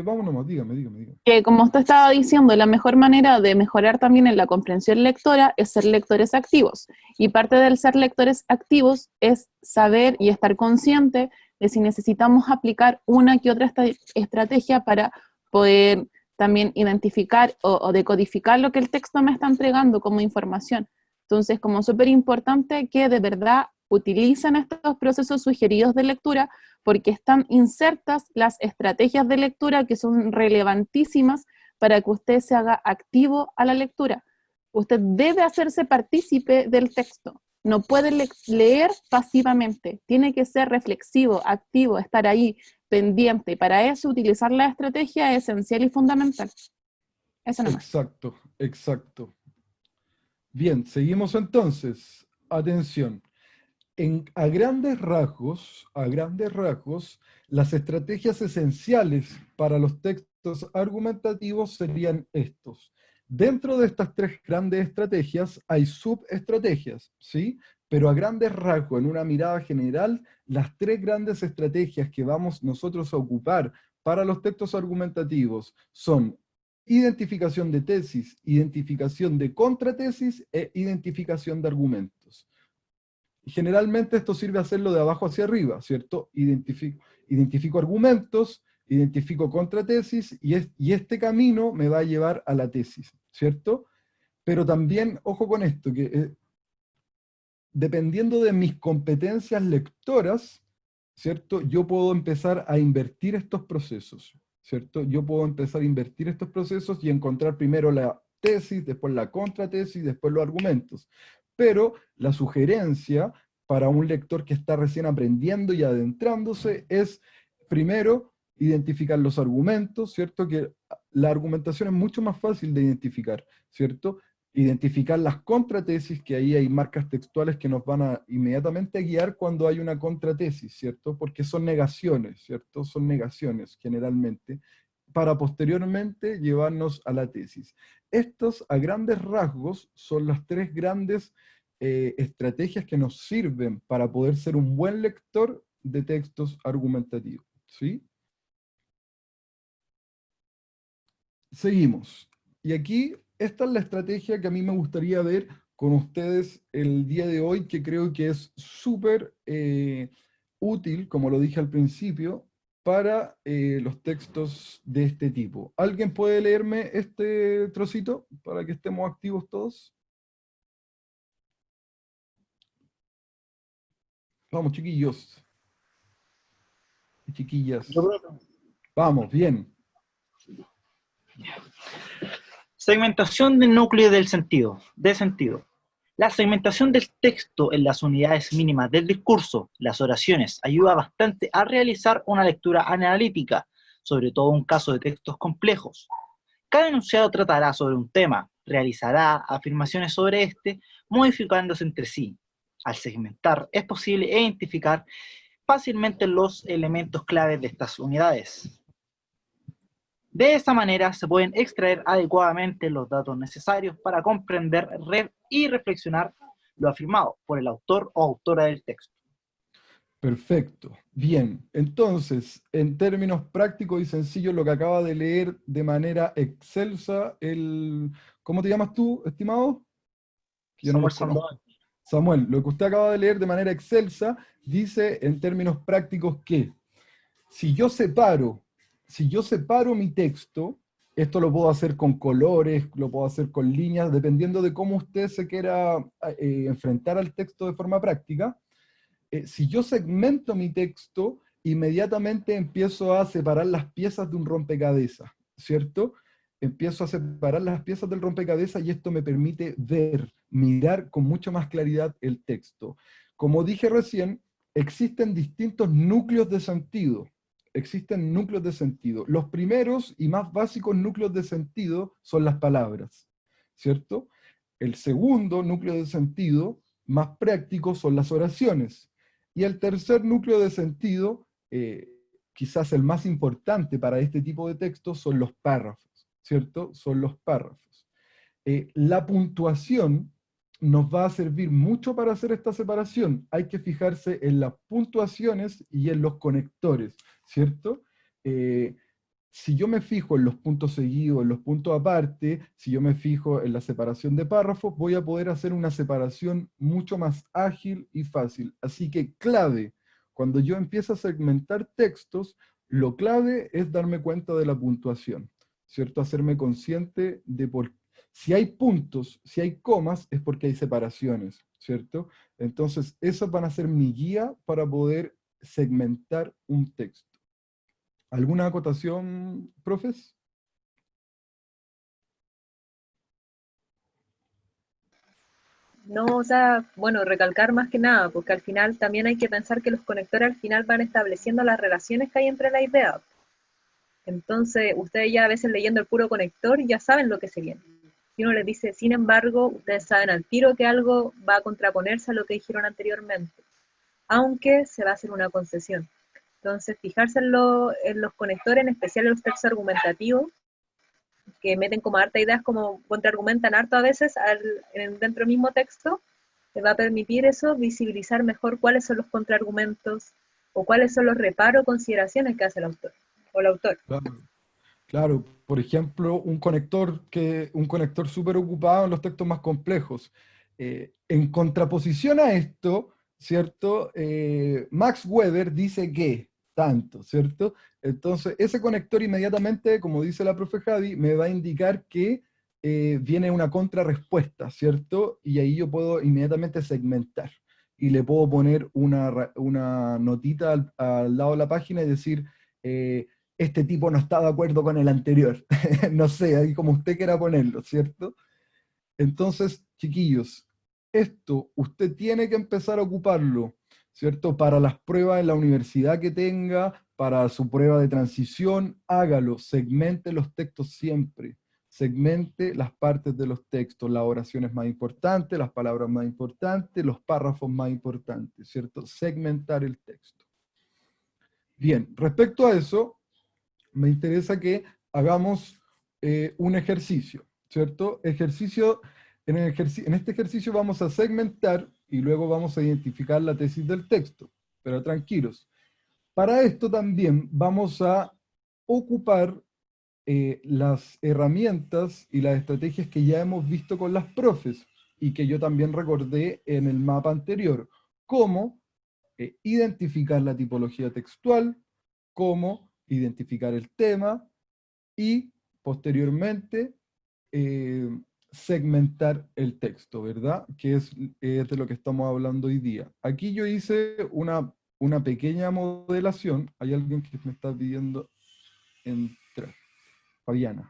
vamos nomás, dígame. que como usted estaba diciendo, la mejor manera de mejorar también en la comprensión lectora es ser lectores activos. Y parte del ser lectores activos es saber y estar consciente de si necesitamos aplicar una que otra estrategia para poder también identificar o decodificar lo que el texto me está entregando como información. Entonces, como súper importante que de verdad utilicen estos procesos sugeridos de lectura porque están insertas las estrategias de lectura que son relevantísimas para que usted se haga activo a la lectura. Usted debe hacerse partícipe del texto. No puede leer pasivamente. Tiene que ser reflexivo, activo, estar ahí, pendiente. Y para eso utilizar la estrategia es esencial y fundamental. Eso nomás. Exacto. Bien, seguimos entonces. Atención. A grandes rasgos, las estrategias esenciales para los textos argumentativos serían estos. Dentro de estas tres grandes estrategias hay subestrategias, ¿sí? Pero a grandes rasgos, en una mirada general, las tres grandes estrategias que vamos nosotros a ocupar para los textos argumentativos son identificación de tesis, identificación de contratesis e identificación de argumentos. Generalmente esto sirve a hacerlo de abajo hacia arriba, ¿cierto? Identifico argumentos, identifico contratesis, y este camino me va a llevar a la tesis, ¿cierto? Pero también, ojo con esto, que dependiendo de mis competencias lectoras, ¿cierto? Yo puedo empezar a invertir estos procesos, ¿cierto? Yo puedo empezar a invertir estos procesos y encontrar primero la tesis, después la contratesis, después los argumentos. Pero la sugerencia para un lector que está recién aprendiendo y adentrándose es, primero, identificar los argumentos, ¿cierto? Que la argumentación es mucho más fácil de identificar, ¿cierto? Identificar las contratesis, que ahí hay marcas textuales que nos van a inmediatamente guiar cuando hay una contratesis, ¿cierto? Porque son negaciones, ¿cierto? Son negaciones, generalmente, para posteriormente llevarnos a la tesis. Estos, a grandes rasgos, son las tres grandes estrategias que nos sirven para poder ser un buen lector de textos argumentativos, ¿sí? Seguimos. Y aquí, esta es la estrategia que a mí me gustaría ver con ustedes el día de hoy, que creo que es súper útil, como lo dije al principio, para los textos de este tipo. ¿Alguien puede leerme este trocito para que estemos activos todos? Vamos, chiquillos. Y chiquillas. Vamos, bien. Segmentación del núcleo del sentido. La segmentación del texto en las unidades mínimas del discurso, las oraciones, ayuda bastante a realizar una lectura analítica sobre todo en caso de textos complejos. Cada enunciado tratará sobre un tema, realizará afirmaciones sobre este, modificándose entre sí. Al segmentar, es posible identificar fácilmente los elementos claves de estas unidades. De esa manera se pueden extraer adecuadamente los datos necesarios para comprender y reflexionar lo afirmado por el autor o autora del texto. Perfecto. Bien, entonces, en términos prácticos y sencillos, lo que acaba de leer de manera excelsa ¿Cómo te llamas tú, estimado? Que yo no los Samuel conozco. Sandoval. Samuel, lo que usted acaba de leer de manera excelsa dice en términos prácticos que si yo separo mi texto, esto lo puedo hacer con colores, lo puedo hacer con líneas, dependiendo de cómo usted se quiera enfrentar al texto de forma práctica. Si yo segmento mi texto, inmediatamente empiezo a separar las piezas de un rompecabezas, ¿cierto? Empiezo a separar las piezas del rompecabezas y esto me permite mirar con mucha más claridad el texto. Como dije recién, existen distintos núcleos de sentido. Existen núcleos de sentido. Los primeros y más básicos núcleos de sentido son las palabras, ¿cierto? El segundo núcleo de sentido, más práctico, son las oraciones. Y el tercer núcleo de sentido, quizás el más importante para este tipo de textos, son los párrafos, ¿cierto? Son los párrafos. La puntuación nos va a servir mucho para hacer esta separación. Hay que fijarse en las puntuaciones y en los conectores, ¿cierto? Si yo me fijo en los puntos seguidos, en los puntos aparte, si yo me fijo en la separación de párrafos, voy a poder hacer una separación mucho más ágil y fácil. Así que clave, cuando yo empiezo a segmentar textos, lo clave es darme cuenta de la puntuación, ¿cierto? Hacerme consciente de si hay puntos, si hay comas, es porque hay separaciones, ¿cierto? Entonces, esas van a ser mi guía para poder segmentar un texto. ¿Alguna acotación, profes? No, o sea, bueno, recalcar más que nada, porque al final también hay que pensar que los conectores al final van estableciendo las relaciones que hay entre la idea. Entonces, ustedes ya a veces leyendo el puro conector ya saben lo que se viene. Si uno les dice, sin embargo, ustedes saben al tiro que algo va a contraponerse a lo que dijeron anteriormente, aunque se va a hacer una concesión. Entonces, fijarse en los conectores, en especial en los textos argumentativos, que meten como harta ideas, como contraargumentan harto a veces dentro del mismo texto, te va a permitir eso, visibilizar mejor cuáles son los contraargumentos o cuáles son los reparos o consideraciones que hace el autor o el autor. Claro. Claro, por ejemplo, un conector súper ocupado en los textos más complejos. En contraposición a esto, ¿cierto? Max Weber dice que tanto, ¿cierto? Entonces, ese conector inmediatamente, como dice la profe Javi, me va a indicar que viene una contrarrespuesta, ¿cierto? Y ahí yo puedo inmediatamente segmentar. Y le puedo poner una notita al lado de la página y decir... este tipo no está de acuerdo con el anterior. No sé, ahí como usted quiera ponerlo, ¿cierto? Entonces, chiquillos, esto usted tiene que empezar a ocuparlo, ¿cierto? Para las pruebas en la universidad que tenga, para su prueba de transición, hágalo, segmente los textos siempre. Segmente las partes de los textos, las oraciones más importantes, las palabras más importantes, los párrafos más importantes, ¿cierto? Segmentar el texto. Bien, respecto a eso, me interesa que hagamos un ejercicio, ¿cierto? En este ejercicio vamos a segmentar y luego vamos a identificar la tesis del texto, pero tranquilos. Para esto también vamos a ocupar las herramientas y las estrategias que ya hemos visto con las profes y que yo también recordé en el mapa anterior, como identificar la tipología textual, cómo identificar el tema y posteriormente segmentar el texto, ¿verdad? Que es de lo que estamos hablando hoy día. Aquí yo hice una pequeña modelación. Hay alguien que me está pidiendo entrar. Fabiana.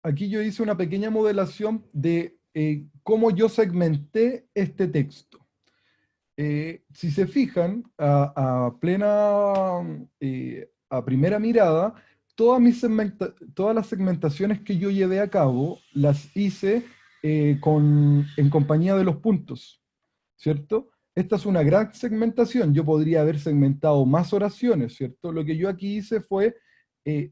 Aquí yo hice una pequeña modelación de cómo yo segmenté este texto. si se fijan, a primera mirada, todas las segmentaciones que yo llevé a cabo, las hice en compañía de los puntos, ¿cierto? Esta es una gran segmentación. Yo podría haber segmentado más oraciones, ¿cierto? Lo que yo aquí hice fue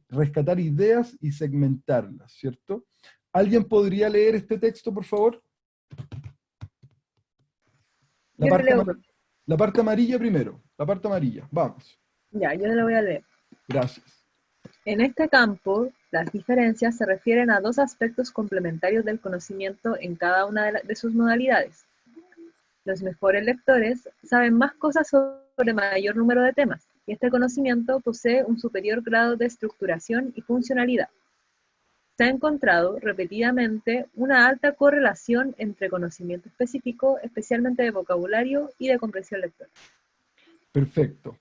rescatar ideas y segmentarlas, ¿cierto? ¿Alguien podría leer este texto, por favor? La Yo te parte, leo. la parte amarilla primero. La parte amarilla. Vamos. Ya, yo te lo voy a leer. Gracias. En este campo, las diferencias se refieren a dos aspectos complementarios del conocimiento en cada una de sus modalidades. Los mejores lectores saben más cosas sobre mayor número de temas, y este conocimiento posee un superior grado de estructuración y funcionalidad. Se ha encontrado repetidamente una alta correlación entre conocimiento específico, especialmente de vocabulario y de comprensión lectora. Perfecto.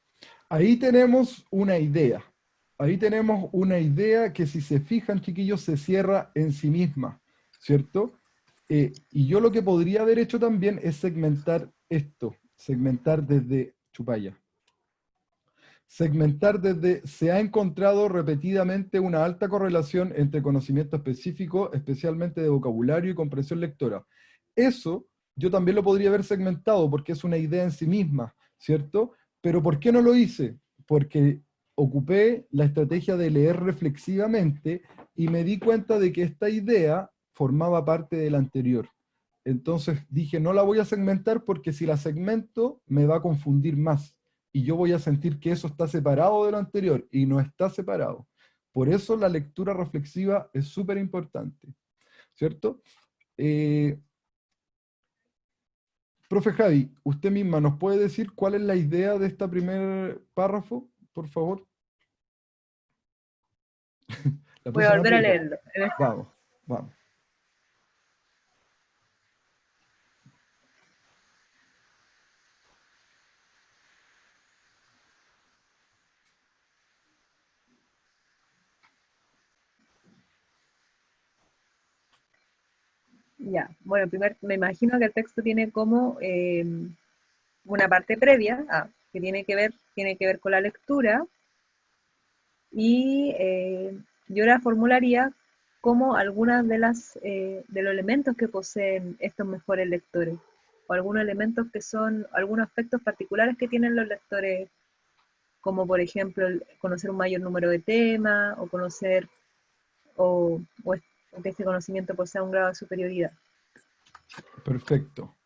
Ahí tenemos una idea. Ahí tenemos una idea que, si se fijan, chiquillos, se cierra en sí misma, ¿cierto? Y yo lo que podría haber hecho también es segmentar esto, segmentar desde Chupaya. Segmentar desde, se ha encontrado repetidamente una alta correlación entre conocimiento específico, especialmente de vocabulario y comprensión lectora. Eso yo también lo podría haber segmentado porque es una idea en sí misma, ¿cierto? Pero ¿por qué no lo hice? Porque ocupé la estrategia de leer reflexivamente y me di cuenta de que esta idea formaba parte de la anterior. Entonces dije, no la voy a segmentar porque si la segmento me va a confundir más. Y yo voy a sentir que eso está separado de lo anterior, y no está separado. Por eso la lectura reflexiva es súper importante, ¿cierto? Profe Javi, usted misma nos puede decir cuál es la idea de este primer párrafo, por favor. La Voy puse a en volver a aprieto. leerlo. Vamos, vamos. Ya, bueno, primero me imagino que el texto tiene como una parte previa, que tiene que ver con la lectura, y yo la formularía como algunas de los elementos que poseen estos mejores lectores, o algunos elementos que son, algunos aspectos particulares que tienen los lectores, como por ejemplo conocer un mayor número de temas, o conocer, o que ese conocimiento posea un grado de superioridad. Perfecto.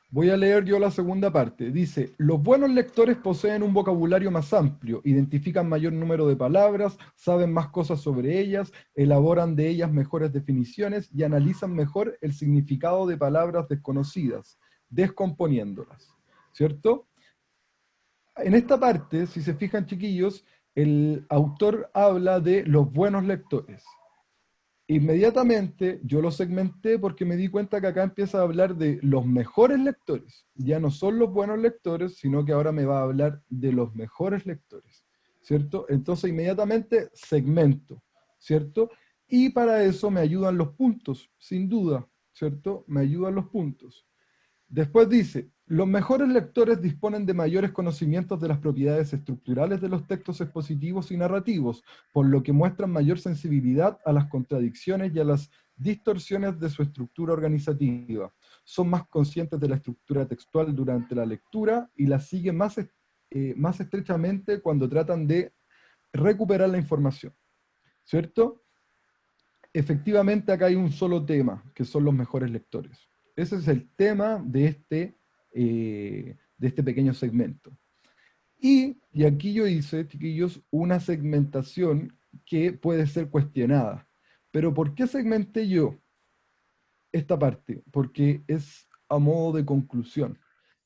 Voy a leer yo la segunda parte. Dice, los buenos lectores poseen un vocabulario más amplio, identifican mayor número de palabras, saben más cosas sobre ellas, elaboran de ellas mejores definiciones y analizan mejor el significado de palabras desconocidas, descomponiéndolas. ¿Cierto? En esta parte, si se fijan, chiquillos, el autor habla de los buenos lectores. Inmediatamente yo lo segmenté porque me di cuenta que acá empieza a hablar de los mejores lectores. Ya no son los buenos lectores, sino que ahora me va a hablar de los mejores lectores, ¿cierto? Entonces inmediatamente segmento, ¿cierto? Y para eso me ayudan los puntos, sin duda, ¿cierto? Me ayudan los puntos. Después dice, los mejores lectores disponen de mayores conocimientos de las propiedades estructurales de los textos expositivos y narrativos, por lo que muestran mayor sensibilidad a las contradicciones y a las distorsiones de su estructura organizativa. Son más conscientes de la estructura textual durante la lectura y la siguen más estrechamente cuando tratan de recuperar la información. ¿Cierto? Efectivamente acá hay un solo tema, que son los mejores lectores. Ese es el tema de este pequeño segmento. Y aquí yo hice, chiquillos, una segmentación que puede ser cuestionada. Pero ¿por qué segmenté yo esta parte? Porque es a modo de conclusión.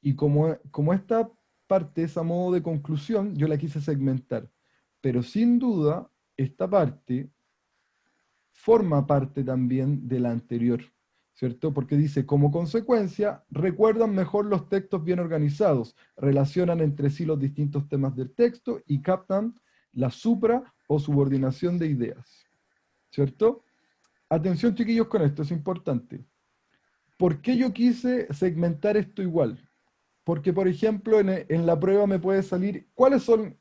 Y como esta parte es a modo de conclusión, yo la quise segmentar. Pero sin duda, esta parte forma parte también de la anterior, ¿cierto? Porque dice, como consecuencia, recuerdan mejor los textos bien organizados, relacionan entre sí los distintos temas del texto y captan la supra o subordinación de ideas, ¿cierto? Atención, chiquillos, con esto, es importante. ¿Por qué yo quise segmentar esto igual? Porque, por ejemplo, en la prueba me puede salir, ¿cuáles son,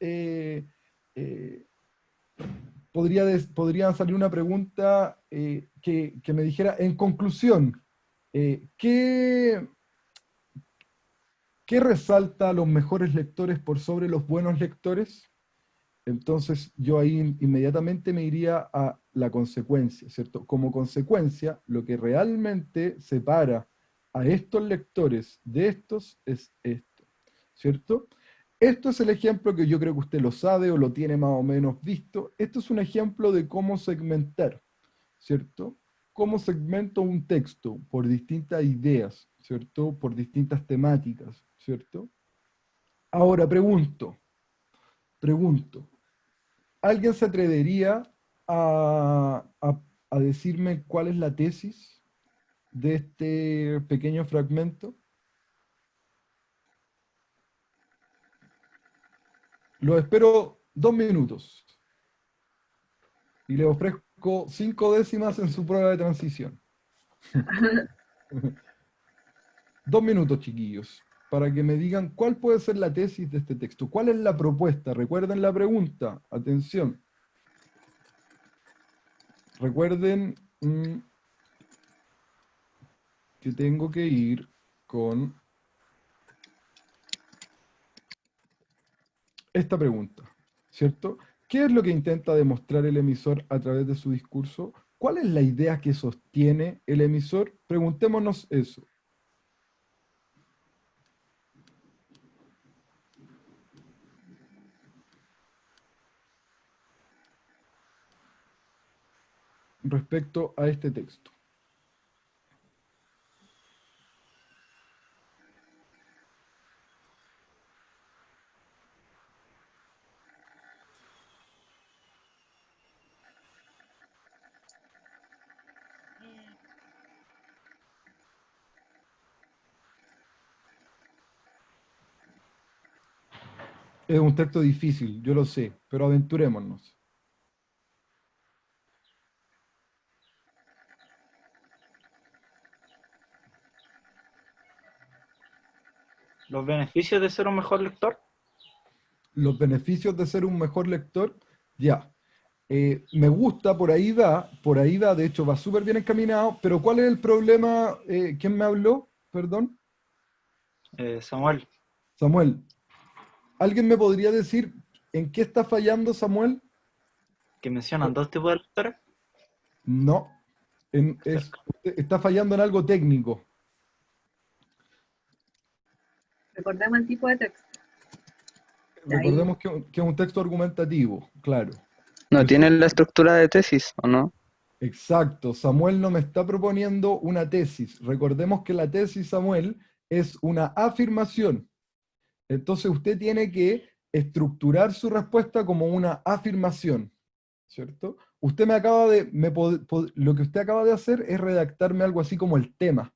podría salir una pregunta que me dijera, en conclusión, ¿qué resalta a los mejores lectores por sobre los buenos lectores? Entonces yo ahí inmediatamente me iría a la consecuencia, ¿cierto? Como consecuencia, lo que realmente separa a estos lectores de estos es esto, ¿cierto? Esto es el ejemplo que yo creo que usted lo sabe o lo tiene más o menos visto. Esto es un ejemplo de cómo segmentar, ¿cierto? Cómo segmento un texto por distintas ideas, ¿cierto? Por distintas temáticas, ¿cierto? Ahora pregunto, ¿alguien se atrevería a decirme cuál es la tesis de este pequeño fragmento? Lo espero 2 minutos y le ofrezco 5 décimas en su prueba de transición. 2 minutos, chiquillos, para que me digan cuál puede ser la tesis de este texto. ¿Cuál es la propuesta? Recuerden la pregunta. Atención. Recuerden que tengo que ir con esta pregunta, ¿cierto? ¿Qué es lo que intenta demostrar el emisor a través de su discurso? ¿Cuál es la idea que sostiene el emisor? Preguntémonos eso. Respecto a este texto. Es un texto difícil, yo lo sé, pero aventurémonos. ¿Los beneficios de ser un mejor lector? Los beneficios de ser un mejor lector, ya. Me gusta, por ahí va, de hecho va súper bien encaminado, pero ¿cuál es el problema? ¿Quién me habló? Perdón. Samuel, Samuel. ¿Alguien me podría decir en qué está fallando, Samuel? que mencionan dos tipos de lectores. No, está fallando en algo técnico. Recordemos el tipo de texto. De ahí. Recordemos que es un texto argumentativo, claro. ¿No tienen la estructura de tesis o no? Exacto, Samuel no me está proponiendo una tesis. Recordemos que la tesis, Samuel, es una afirmación. Entonces usted tiene que estructurar su respuesta como una afirmación, ¿cierto? Usted me acaba de, lo que usted acaba de hacer es redactarme algo así como el tema,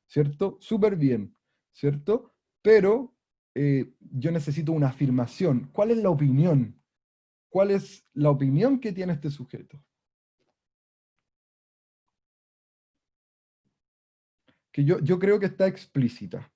¿cierto? Súper bien, ¿cierto? Pero yo necesito una afirmación. ¿Cuál es la opinión? ¿Cuál es la opinión que tiene este sujeto? Que yo creo que está explícita.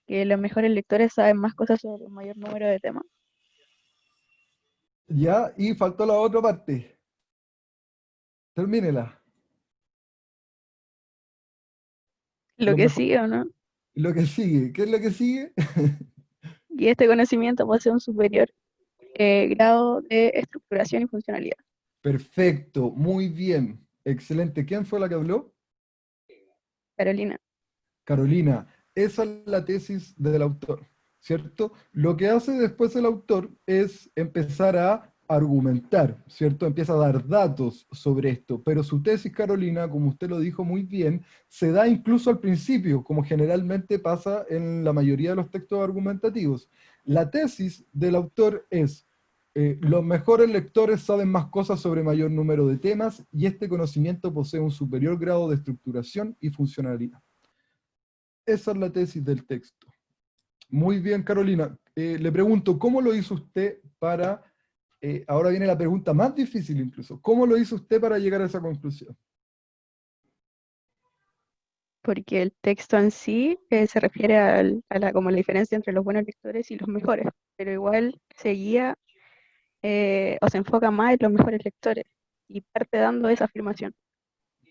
Que los mejores lectores saben más cosas sobre un mayor número de temas. Ya, y faltó la otra parte. Termínela. Lo Lo que mejor- sigue, ¿o no? Lo que sigue. ¿Qué es lo que sigue? Y este conocimiento posee un superior grado de estructuración y funcionalidad. Perfecto, muy bien. Excelente. ¿Quién fue la que habló? Carolina. Carolina. Esa es la tesis del autor, ¿cierto? Lo que hace después el autor es empezar a argumentar, ¿cierto? Empieza a dar datos sobre esto, pero su tesis, Carolina, como usted lo dijo muy bien, se da incluso al principio, como generalmente pasa en la mayoría de los textos argumentativos. La tesis del autor es, los mejores lectores saben más cosas sobre mayor número de temas y este conocimiento posee un superior grado de estructuración y funcionalidad. Esa es la tesis del texto. Muy bien, Carolina. Le pregunto, ¿cómo lo hizo usted para, ahora viene la pregunta más difícil incluso, ¿cómo lo hizo usted para llegar a esa conclusión? Porque el texto en sí se refiere como la diferencia entre los buenos lectores y los mejores, pero igual se guía o se enfoca más en los mejores lectores y parte dando esa afirmación.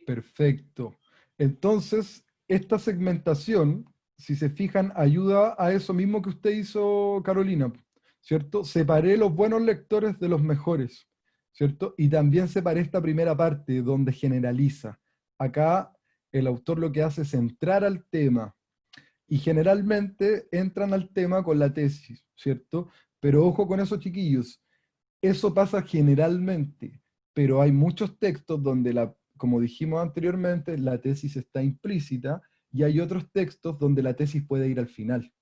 Perfecto. Entonces, esta segmentación, si se fijan, ayuda a eso mismo que usted hizo, Carolina, ¿cierto? Separé los buenos lectores de los mejores, ¿cierto? Y también separé esta primera parte donde generaliza. Acá el autor lo que hace es entrar al tema, y generalmente entran al tema con la tesis, ¿cierto? Pero ojo con eso, chiquillos, eso pasa generalmente, pero hay muchos textos donde, como dijimos anteriormente, la tesis está implícita, y hay otros textos donde la tesis puede ir al final,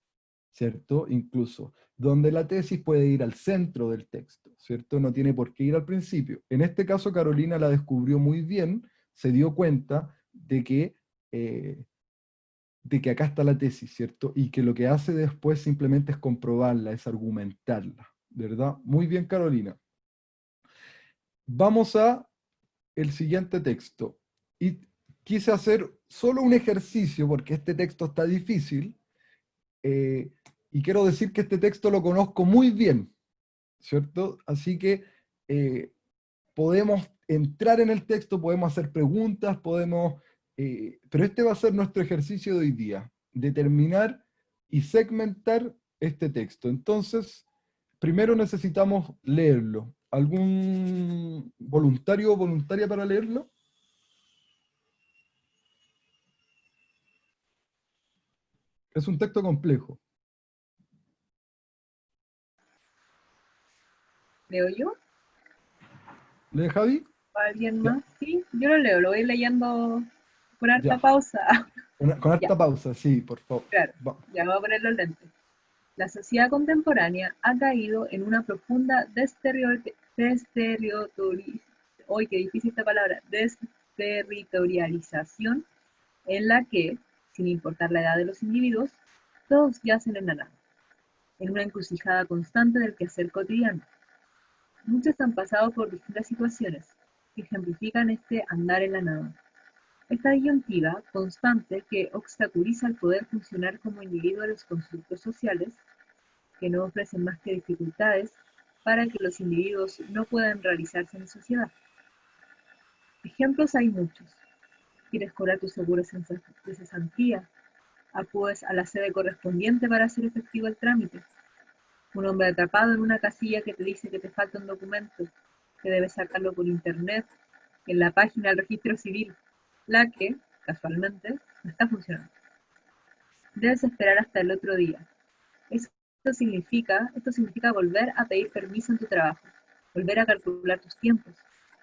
¿cierto? Incluso, donde la tesis puede ir al centro del texto, ¿cierto? No tiene por qué ir al principio. En este caso, Carolina la descubrió muy bien, se dio cuenta de que acá está la tesis, ¿cierto? Y que lo que hace después simplemente es comprobarla, es argumentarla, ¿verdad? Muy bien, Carolina. Vamos a el siguiente texto. Y quise hacer solo un ejercicio, porque este texto está difícil, y quiero decir que este texto lo conozco muy bien, ¿cierto? Así que podemos entrar en el texto, podemos hacer preguntas, pero este va a ser nuestro ejercicio de hoy día, determinar y segmentar este texto. Entonces, primero necesitamos leerlo. ¿Algún voluntario o voluntaria para leerlo? Es un texto complejo. ¿Leo yo? ¿Lee, Javi? ¿Alguien Ya, más? Sí, yo lo leo, lo voy leyendo por harta ya. pausa. Con Ya, harta pausa, sí, por favor. claro, Va. ya voy a poner los lentes. La sociedad contemporánea ha caído en una profunda hoy qué difícil esta palabra, desterritorialización, en la que, sin importar la edad de los individuos, todos yacen en la nada, en una encrucijada constante del quehacer cotidiano. Muchos han pasado por distintas situaciones que ejemplifican este andar en la nada. Esta disyuntiva constante que obstaculiza el poder funcionar como individuo de los constructos sociales, que no ofrecen más que dificultades para que los individuos no puedan realizarse en sociedad. Ejemplos hay muchos. Quieres cobrar tu seguro de cesantía, acudes a la sede correspondiente para hacer efectivo el trámite. Un hombre atrapado en una casilla que te dice que te falta un documento, que debes sacarlo por internet, en la página del registro civil, la que, casualmente, no está funcionando. Debes esperar hasta el otro día. Esto significa volver a pedir permiso en tu trabajo, volver a calcular tus tiempos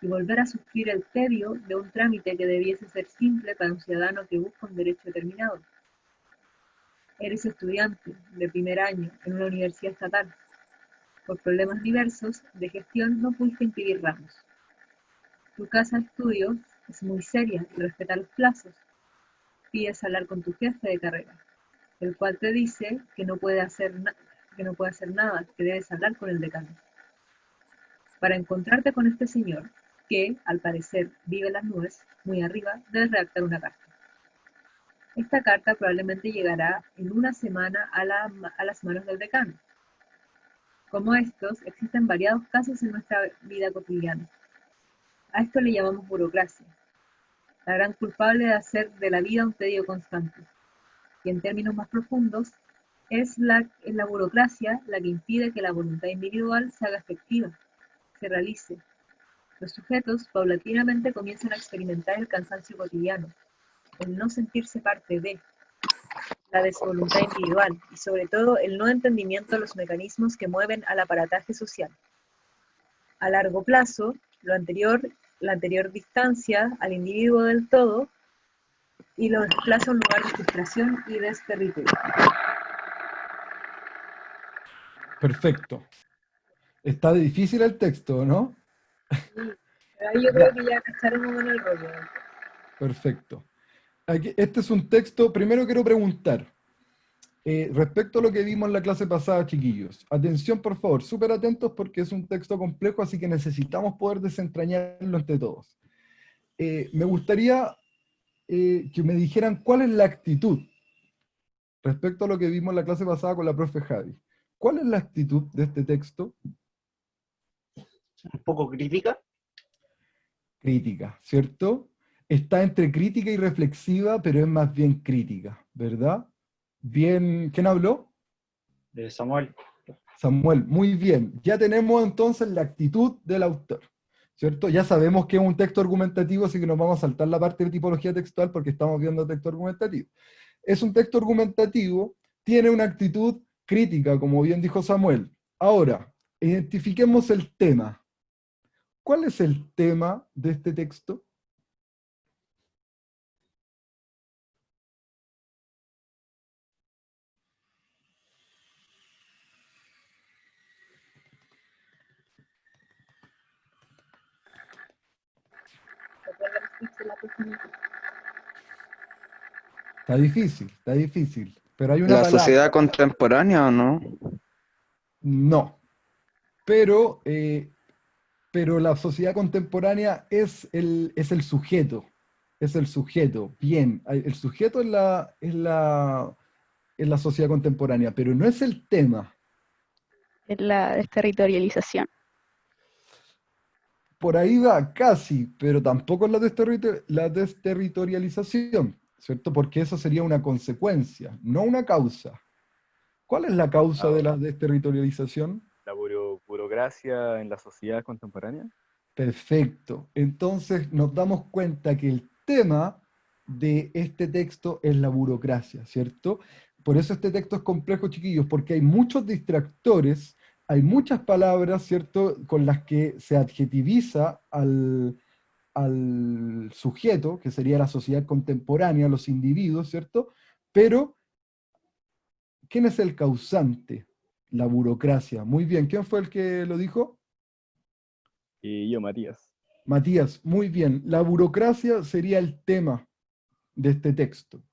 y volver a sufrir el tedio de un trámite que debiese ser simple para un ciudadano que busca un derecho determinado. Eres estudiante de primer año en una universidad estatal. Por problemas diversos de gestión no pudiste inscribir ramos. Tu casa de estudio es muy seria y respeta los plazos. Pides hablar con tu jefe de carrera, el cual te dice que no puede hacer nada, que debes hablar con el decano. Para encontrarte con este señor, que al parecer vive en las nubes, muy arriba, debes redactar una carta. Esta carta probablemente llegará en una semana a las manos del decano. Como estos, existen variados casos en nuestra vida cotidiana. A esto le llamamos burocracia, la gran culpable de hacer de la vida un tedio constante. Y en términos más profundos, es la burocracia la que impide que la voluntad individual se haga efectiva, se realice. Los sujetos paulatinamente comienzan a experimentar el cansancio cotidiano, el no sentirse parte de, la desvoluntad individual y sobre todo el no entendimiento de los mecanismos que mueven al aparataje social. A largo plazo, la anterior distancia al individuo del todo y lo desplaza a un lugar de frustración y desterritorial. Perfecto. Está difícil el texto, ¿no? Sí, pero ahí yo creo que ya cacharon muy bien el rollo. Perfecto. Este es un texto, primero quiero preguntar, Respecto a lo que vimos en la clase pasada, chiquillos, atención por favor, súper atentos porque es un texto complejo, así que necesitamos poder desentrañarlo entre todos. Me gustaría que me dijeran cuál es la actitud respecto a lo que vimos en la clase pasada con la profe Javi. ¿Cuál es la actitud de este texto? Un poco crítica. Crítica, ¿cierto? Está entre crítica y reflexiva, pero es más bien crítica, ¿verdad? Bien, ¿quién habló? De Samuel. Samuel, muy bien. Ya tenemos entonces la actitud del autor, ¿cierto? Ya sabemos que es un texto argumentativo, así que nos vamos a saltar la parte de tipología textual porque estamos viendo texto argumentativo. Es un texto argumentativo, tiene una actitud crítica, como bien dijo Samuel. Ahora, identifiquemos el tema. ¿Cuál es el tema de este texto? Está difícil, pero hay una ¿La palabra. sociedad contemporánea o no? No, pero la sociedad contemporánea es el sujeto, bien, el sujeto es la sociedad contemporánea, pero no es el tema. Es la desterritorialización. Por ahí va casi, pero tampoco es la desterritorialización, ¿cierto? Porque eso sería una consecuencia, no una causa. ¿Cuál es la causa de la desterritorialización? La burocracia en la sociedad contemporánea. Perfecto. Entonces nos damos cuenta que el tema de este texto es la burocracia, ¿cierto? Por eso este texto es complejo, chiquillos, porque hay muchos distractores, hay muchas palabras, ¿cierto?, con las que se adjetiviza al sujeto, que sería la sociedad contemporánea, los individuos, ¿cierto? Pero, ¿quién es el causante? La burocracia. Muy bien, ¿quién fue el que lo dijo? Y yo, Matías. Matías, muy bien. La burocracia sería el tema de este texto.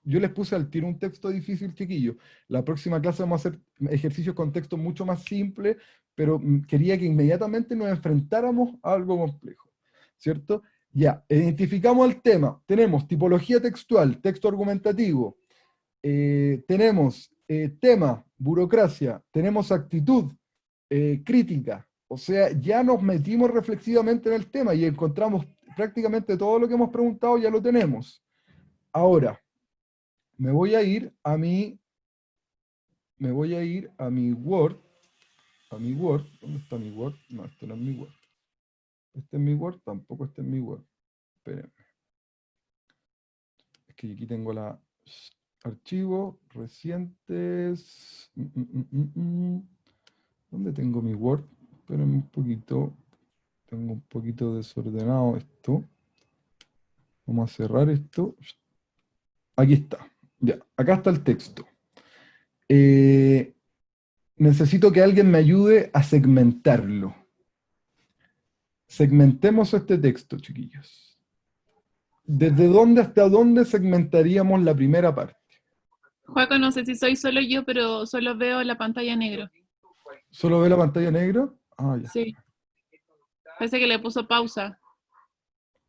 Yo les puse al tiro un texto difícil, chiquillo. La próxima clase vamos a hacer ejercicios con textos mucho más simples, pero quería que inmediatamente nos enfrentáramos a algo complejo, ¿cierto? Ya, identificamos el tema. Tenemos tipología textual, texto argumentativo. Tenemos tema, burocracia. Tenemos actitud, crítica. O sea, ya nos metimos reflexivamente en el tema y encontramos prácticamente todo lo que hemos preguntado, ya lo tenemos. Ahora, me voy a ir a mi Word, ¿dónde está mi Word? No, este no es mi Word. Este es mi Word, tampoco este es mi Word. Espérenme. Es que aquí tengo la archivo, recientes. ¿Dónde tengo mi Word? Espérenme un poquito. Tengo un poquito desordenado esto. Vamos a cerrar esto. Aquí está. Ya, acá está el texto. Necesito que alguien me ayude a segmentarlo. Segmentemos este texto, chiquillos. ¿Desde dónde hasta dónde segmentaríamos la primera parte? Juaco, no sé si soy solo yo, pero solo veo la pantalla negra. ¿Solo ve la pantalla negra? Ah, ya. Sí. Parece que le puso pausa.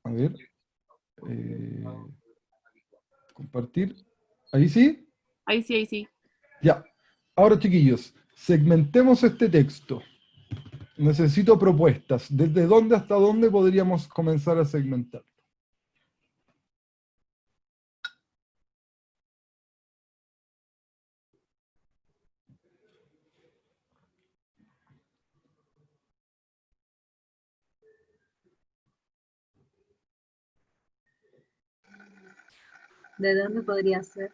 A ver. Compartir. ¿Ahí sí? Ahí sí, ahí sí. Ya. Ahora, chiquillos, segmentemos este texto. Necesito propuestas. ¿Desde dónde hasta dónde podríamos comenzar a segmentar? ¿De dónde podría ser?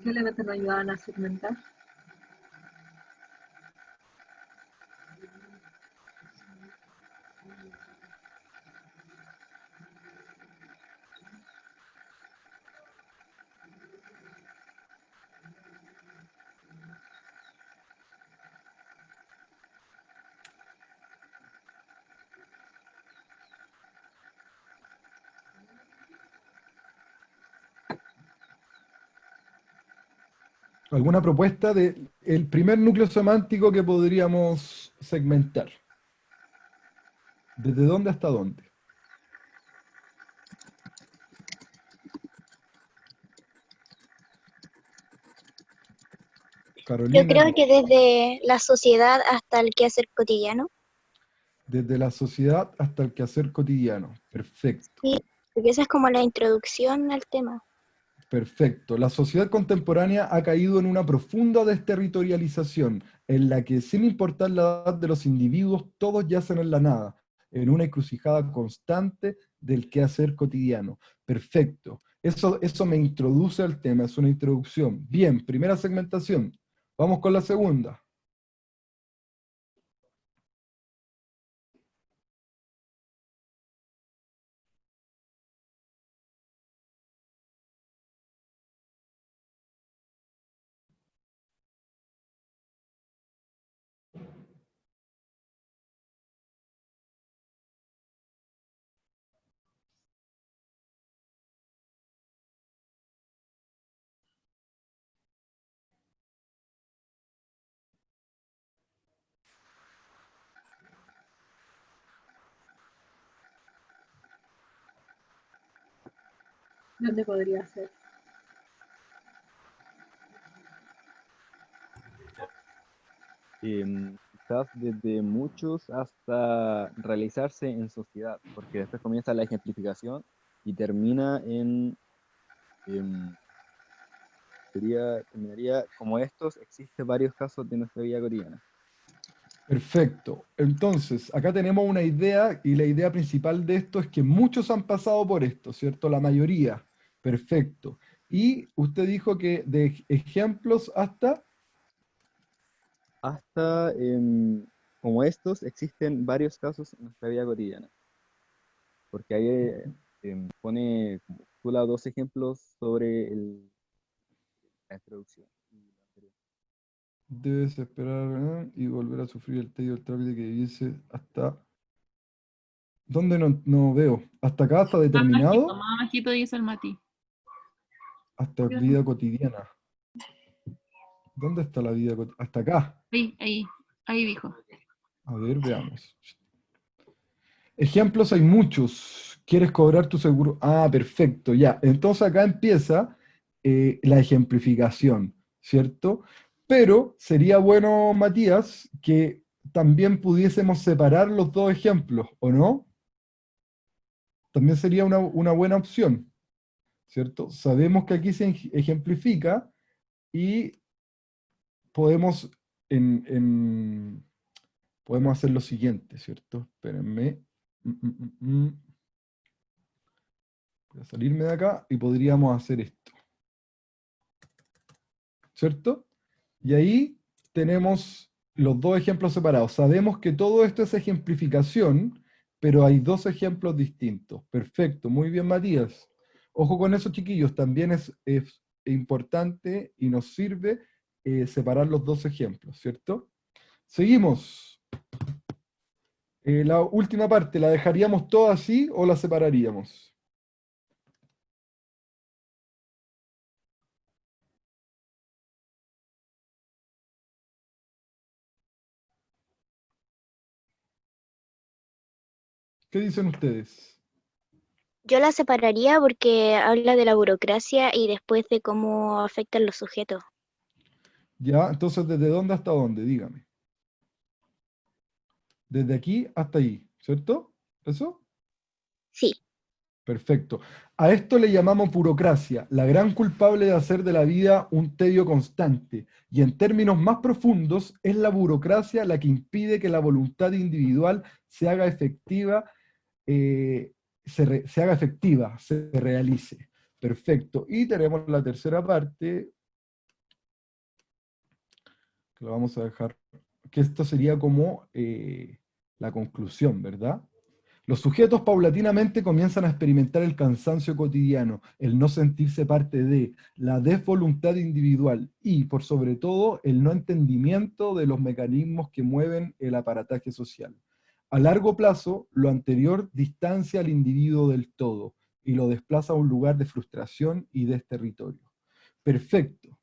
¿Qué elementos nos ayudaban a segmentar? ¿Alguna propuesta de el primer núcleo semántico que podríamos segmentar? ¿Desde dónde hasta dónde? Yo Carolina, creo que desde la sociedad hasta el quehacer cotidiano. desde la sociedad hasta el quehacer cotidiano. Perfecto. Sí, porque esa es como la introducción al tema. Perfecto. La sociedad contemporánea ha caído en una profunda desterritorialización, en la que, sin importar la edad de los individuos, todos yacen en la nada, en una encrucijada constante del quehacer cotidiano. Perfecto. Eso me introduce al tema, es una introducción. Bien, primera segmentación. Vamos con la segunda. ¿Dónde podría ser? Quizás desde muchos hasta realizarse en sociedad, porque después comienza la ejemplificación y termina en, em, terminaría como estos, existen varios casos de nuestra vida cotidiana. Perfecto. Entonces, acá tenemos una idea y la idea principal de esto es que muchos han pasado por esto, ¿cierto? La mayoría. Perfecto. Y usted dijo que de ejemplos hasta... Hasta como estos existen varios casos en nuestra vida cotidiana, porque ahí pone como titula dos ejemplos sobre la introducción. Debes esperar y volver a sufrir el tedio del trámite que dice hasta... ¿Dónde no veo? ¿Hasta acá, hasta determinado? Más bajito dice el Mati. Hasta vida cotidiana. ¿Dónde está la vida cotidiana? Hasta acá. Ahí dijo. A ver, veamos. Ejemplos hay muchos. ¿Quieres cobrar tu seguro? Ah, perfecto, ya. Entonces acá empieza la ejemplificación, ¿cierto? Pero sería bueno, Matías, que también pudiésemos separar los dos ejemplos, ¿o no? También sería una buena opción, ¿cierto? Sabemos que aquí se ejemplifica y podemos, podemos hacer lo siguiente, ¿cierto? Espérenme. Voy a salirme de acá y podríamos hacer esto, ¿cierto? Y ahí tenemos los dos ejemplos separados. Sabemos que todo esto es ejemplificación, pero hay dos ejemplos distintos. Perfecto, muy bien, Matías. Ojo con eso, chiquillos, también es importante y nos sirve separar los dos ejemplos, ¿cierto? Seguimos. La última parte, ¿la dejaríamos toda así o la separaríamos? ¿Qué dicen ustedes? Yo la separaría porque habla de la burocracia y después de cómo afectan los sujetos. Ya, entonces, ¿desde dónde hasta dónde? Dígame. Desde aquí hasta ahí, ¿cierto? ¿Eso? Sí. Perfecto. A esto le llamamos burocracia, la gran culpable de hacer de la vida un tedio constante. Y en términos más profundos, es la burocracia la que impide que la voluntad individual se haga efectiva, se realice. Perfecto. Y tenemos la tercera parte, que lo vamos a dejar, que esto sería como la conclusión, ¿verdad? Los sujetos paulatinamente comienzan a experimentar el cansancio cotidiano, el no sentirse parte de, la desvoluntad individual y, por sobre todo, el no entendimiento de los mecanismos que mueven el aparataje social. A largo plazo, lo anterior distancia al individuo del todo y lo desplaza a un lugar de frustración y desterritorio. Perfecto.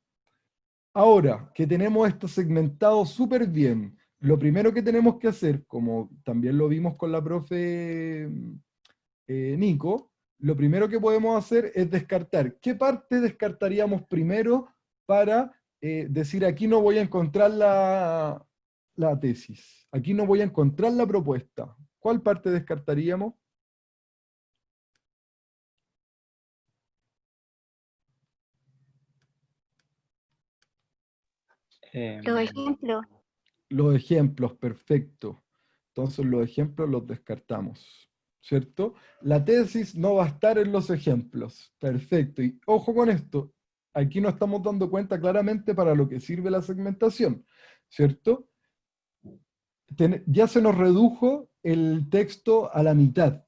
Ahora que tenemos esto segmentado súper bien, lo primero que tenemos que hacer, como también lo vimos con la profe Nico, lo primero que podemos hacer es descartar. ¿Qué parte descartaríamos primero para decir aquí no voy a encontrar la tesis? Aquí no voy a encontrar la propuesta. ¿Cuál parte descartaríamos? Los ejemplos. Los ejemplos, perfecto. Entonces los ejemplos los descartamos, ¿cierto? La tesis no va a estar en los ejemplos, perfecto. Y ojo con esto, aquí nos estamos dando cuenta claramente para lo que sirve la segmentación, ¿cierto? Ya se nos redujo el texto a la mitad.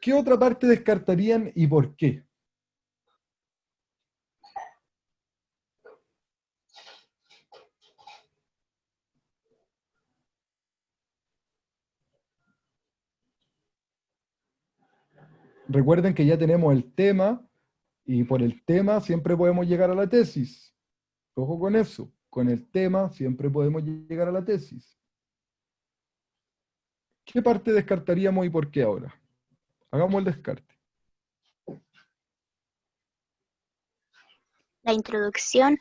¿Qué otra parte descartarían y por qué? Recuerden que ya tenemos el tema, y por el tema siempre podemos llegar a la tesis. Ojo con eso, con el tema siempre podemos llegar a la tesis. ¿Qué parte descartaríamos y por qué ahora? Hagamos el descarte. La introducción,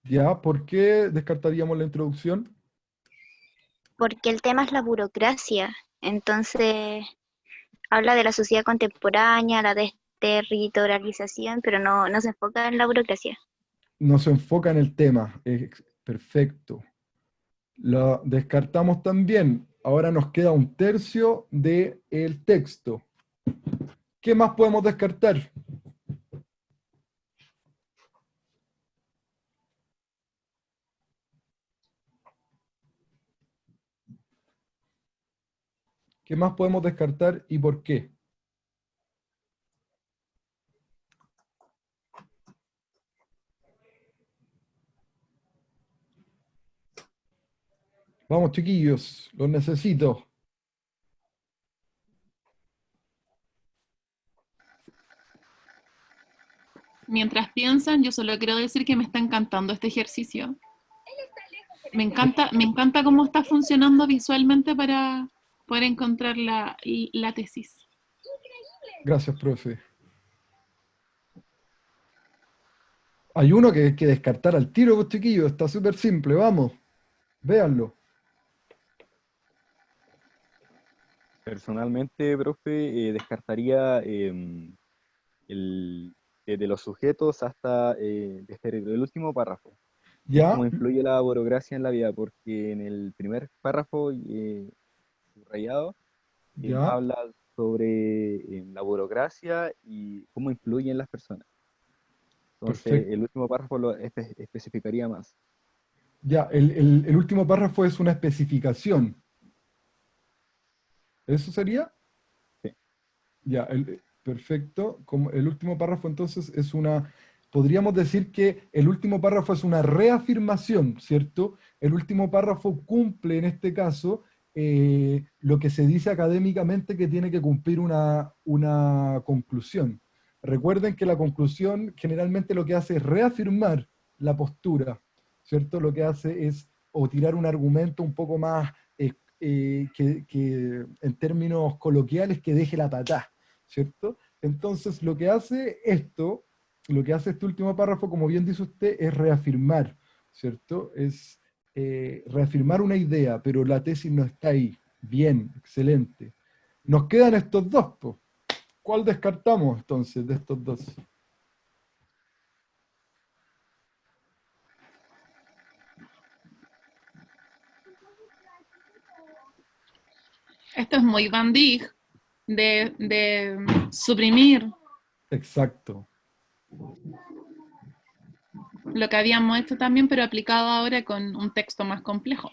¿Ya? ¿Por qué descartaríamos la introducción? porque el tema es la burocracia. Entonces, habla de la sociedad contemporánea, la desterritorialización, pero no se enfoca en la burocracia. No se enfoca en el tema. Perfecto. Lo descartamos también. Ahora nos queda un tercio del texto. ¿Qué más podemos descartar? ¿Qué más podemos descartar y por qué? Vamos, chiquillos, los necesito. Mientras piensan, yo solo quiero decir que me está encantando este ejercicio. Me encanta cómo está funcionando visualmente para poder encontrar la tesis. Gracias, profe. Hay uno que hay que descartar al tiro, pues, chiquillos. Está súper simple, vamos. Véanlo. Personalmente, profe, descartaría desde los sujetos hasta desde el último párrafo, que es ¿Ya? cómo influye la burocracia en la vida, porque en el primer párrafo subrayado ¿Ya? habla sobre la burocracia y cómo influye en las personas. Entonces, Perfecto. el último párrafo lo especificaría más. Ya, el último párrafo es una especificación. ¿Eso sería? Sí. Ya, perfecto. Como el último párrafo entonces es una... Podríamos decir que el último párrafo es una reafirmación, ¿cierto? El último párrafo cumple en este caso lo que se dice académicamente que tiene que cumplir una conclusión. Recuerden que la conclusión generalmente lo que hace es reafirmar la postura, ¿cierto? Lo que hace es o tirar un argumento un poco más que en términos coloquiales que deje la patada, ¿cierto? Entonces lo que hace esto, lo que hace este último párrafo, como bien dice usted, es reafirmar, ¿cierto? Es reafirmar una idea, pero la tesis no está ahí. Bien, excelente. Nos quedan estos dos, po. ¿Cuál descartamos entonces de estos dos? Esto es muy Van Dijk de suprimir Exacto. lo que habíamos hecho también, pero aplicado ahora con un texto más complejo.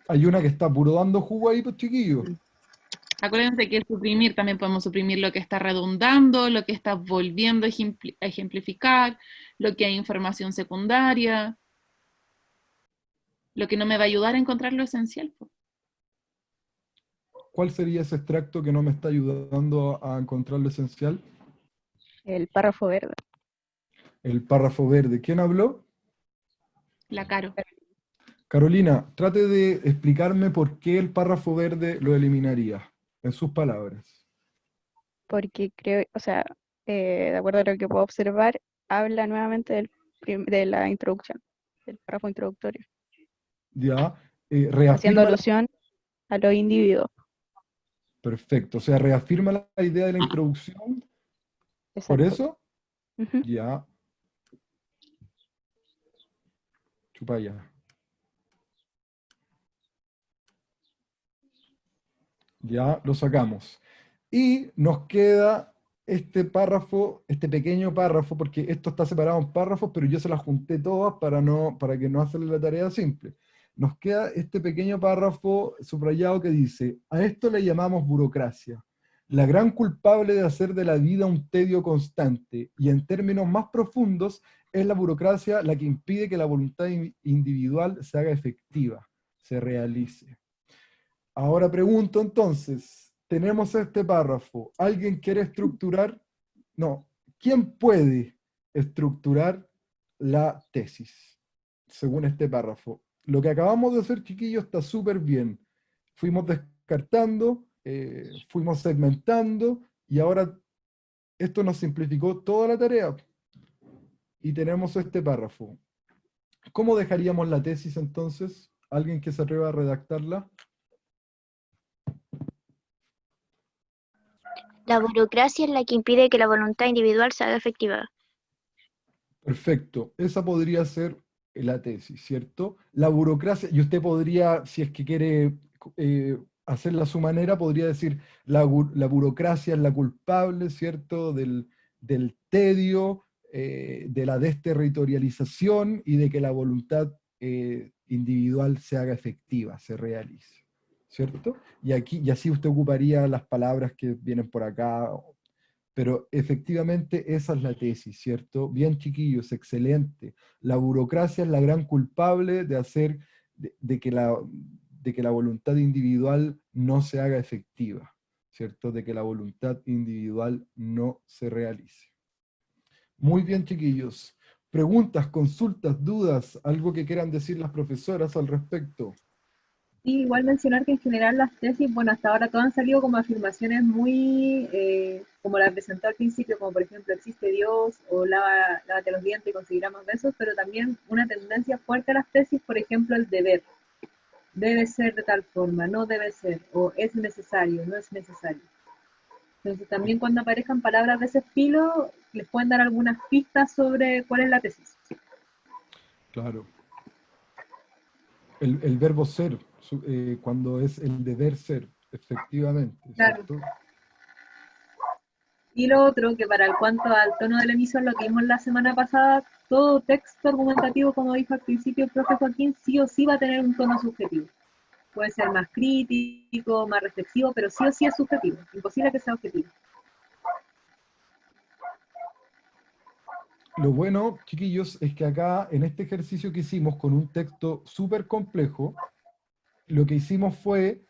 Hay una que está puro dando jugo ahí, pues chiquillos. Acuérdense que suprimir también podemos suprimir lo que está redundando, lo que está volviendo a ejemplificar, lo que hay información secundaria, lo que no me va a ayudar a encontrar lo esencial. ¿Cuál sería ese extracto que no me está ayudando a encontrar lo esencial? El párrafo verde. El párrafo verde. ¿Quién habló? La Caro. Carolina, trate de explicarme por qué el párrafo verde lo eliminaría, en sus palabras. Porque creo, o sea, de acuerdo a lo que puedo observar, habla nuevamente de la introducción, del párrafo introductorio, ¿Ya? haciendo Reafirma alusión a los individuos. Perfecto, o sea, reafirma la idea de la introducción, ¿por Exacto. eso? Ujú. Ya. Chupa ya. Ya lo sacamos. Y nos queda este párrafo, este pequeño párrafo, porque esto está separado en párrafos, pero yo se las junté todas para que no hacerle la tarea simple. Nos queda este pequeño párrafo subrayado que dice, a esto le llamamos burocracia, la gran culpable de hacer de la vida un tedio constante, y en términos más profundos, es la burocracia la que impide que la voluntad individual se haga efectiva, se realice. Ahora pregunto entonces, tenemos este párrafo, ¿alguien quiere estructurar? No, ¿quién puede estructurar la tesis según este párrafo? Lo que acabamos de hacer, chiquillos, está súper bien. Fuimos descartando, fuimos segmentando, y ahora esto nos simplificó toda la tarea. Y tenemos este párrafo. ¿Cómo dejaríamos la tesis entonces? ¿Alguien que se atreva a redactarla? La burocracia es la que impide que la voluntad individual se haga efectiva. Perfecto, esa podría ser la tesis, ¿cierto? La burocracia, y usted podría, si es que quiere hacerla a su manera, podría decir, la burocracia es la culpable, ¿cierto? Del tedio, de la desterritorialización y de que la voluntad individual se haga efectiva, se realice, ¿cierto? Y así usted ocuparía las palabras que vienen por acá, pero efectivamente esa es la tesis, ¿cierto? Bien, chiquillos, excelente. La burocracia es la gran culpable de hacer de que la voluntad individual no se haga efectiva, ¿cierto? De que la voluntad individual no se realice. Muy bien, chiquillos. Preguntas, consultas, dudas, algo que quieran decir las profesoras al respecto. Y igual mencionar que en general las tesis, bueno, hasta ahora todas han salido como afirmaciones muy, como la presentó al principio, como por ejemplo, existe Dios, o lávate los dientes y conseguirás más besos, pero también una tendencia fuerte a las tesis, por ejemplo, el deber. Debe ser de tal forma, no debe ser, o es necesario, no es necesario. Entonces también cuando aparezcan palabras de ese estilo, les pueden dar algunas pistas sobre cuál es la tesis. Claro. El verbo ser, cuando es el deber ser, efectivamente, Claro. ¿cierto? Y lo otro, que para el cuanto al tono del emisor, lo que vimos la semana pasada, todo texto argumentativo, como dijo al principio el profe Joaquín, sí o sí va a tener un tono subjetivo. Puede ser más crítico, más reflexivo, pero sí o sí es subjetivo. Imposible que sea objetivo. Lo bueno, chiquillos, es que acá, en este ejercicio que hicimos con un texto súper complejo, lo que hicimos fue